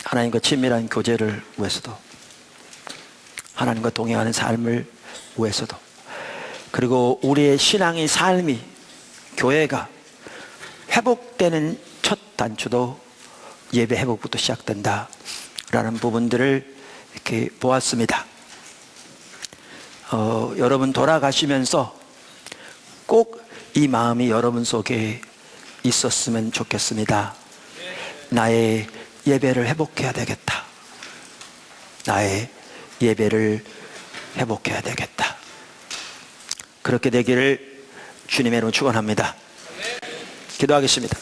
하나님과 친밀한 교제를 위해서도, 하나님과 동행하는 삶을 위해서도, 그리고 우리의 신앙의 삶이, 교회가 회복되는 첫 단추도 예배 회복부터 시작된다 라는 부분들을 이렇게 보았습니다. 여러분 돌아가시면서 꼭 이 마음이 여러분 속에 있었으면 좋겠습니다. 나의 예배를 회복해야 되겠다. 나의 예배를 회복해야 되겠다. 그렇게 되기를 주님의 이름으로 축원합니다. 기도하겠습니다.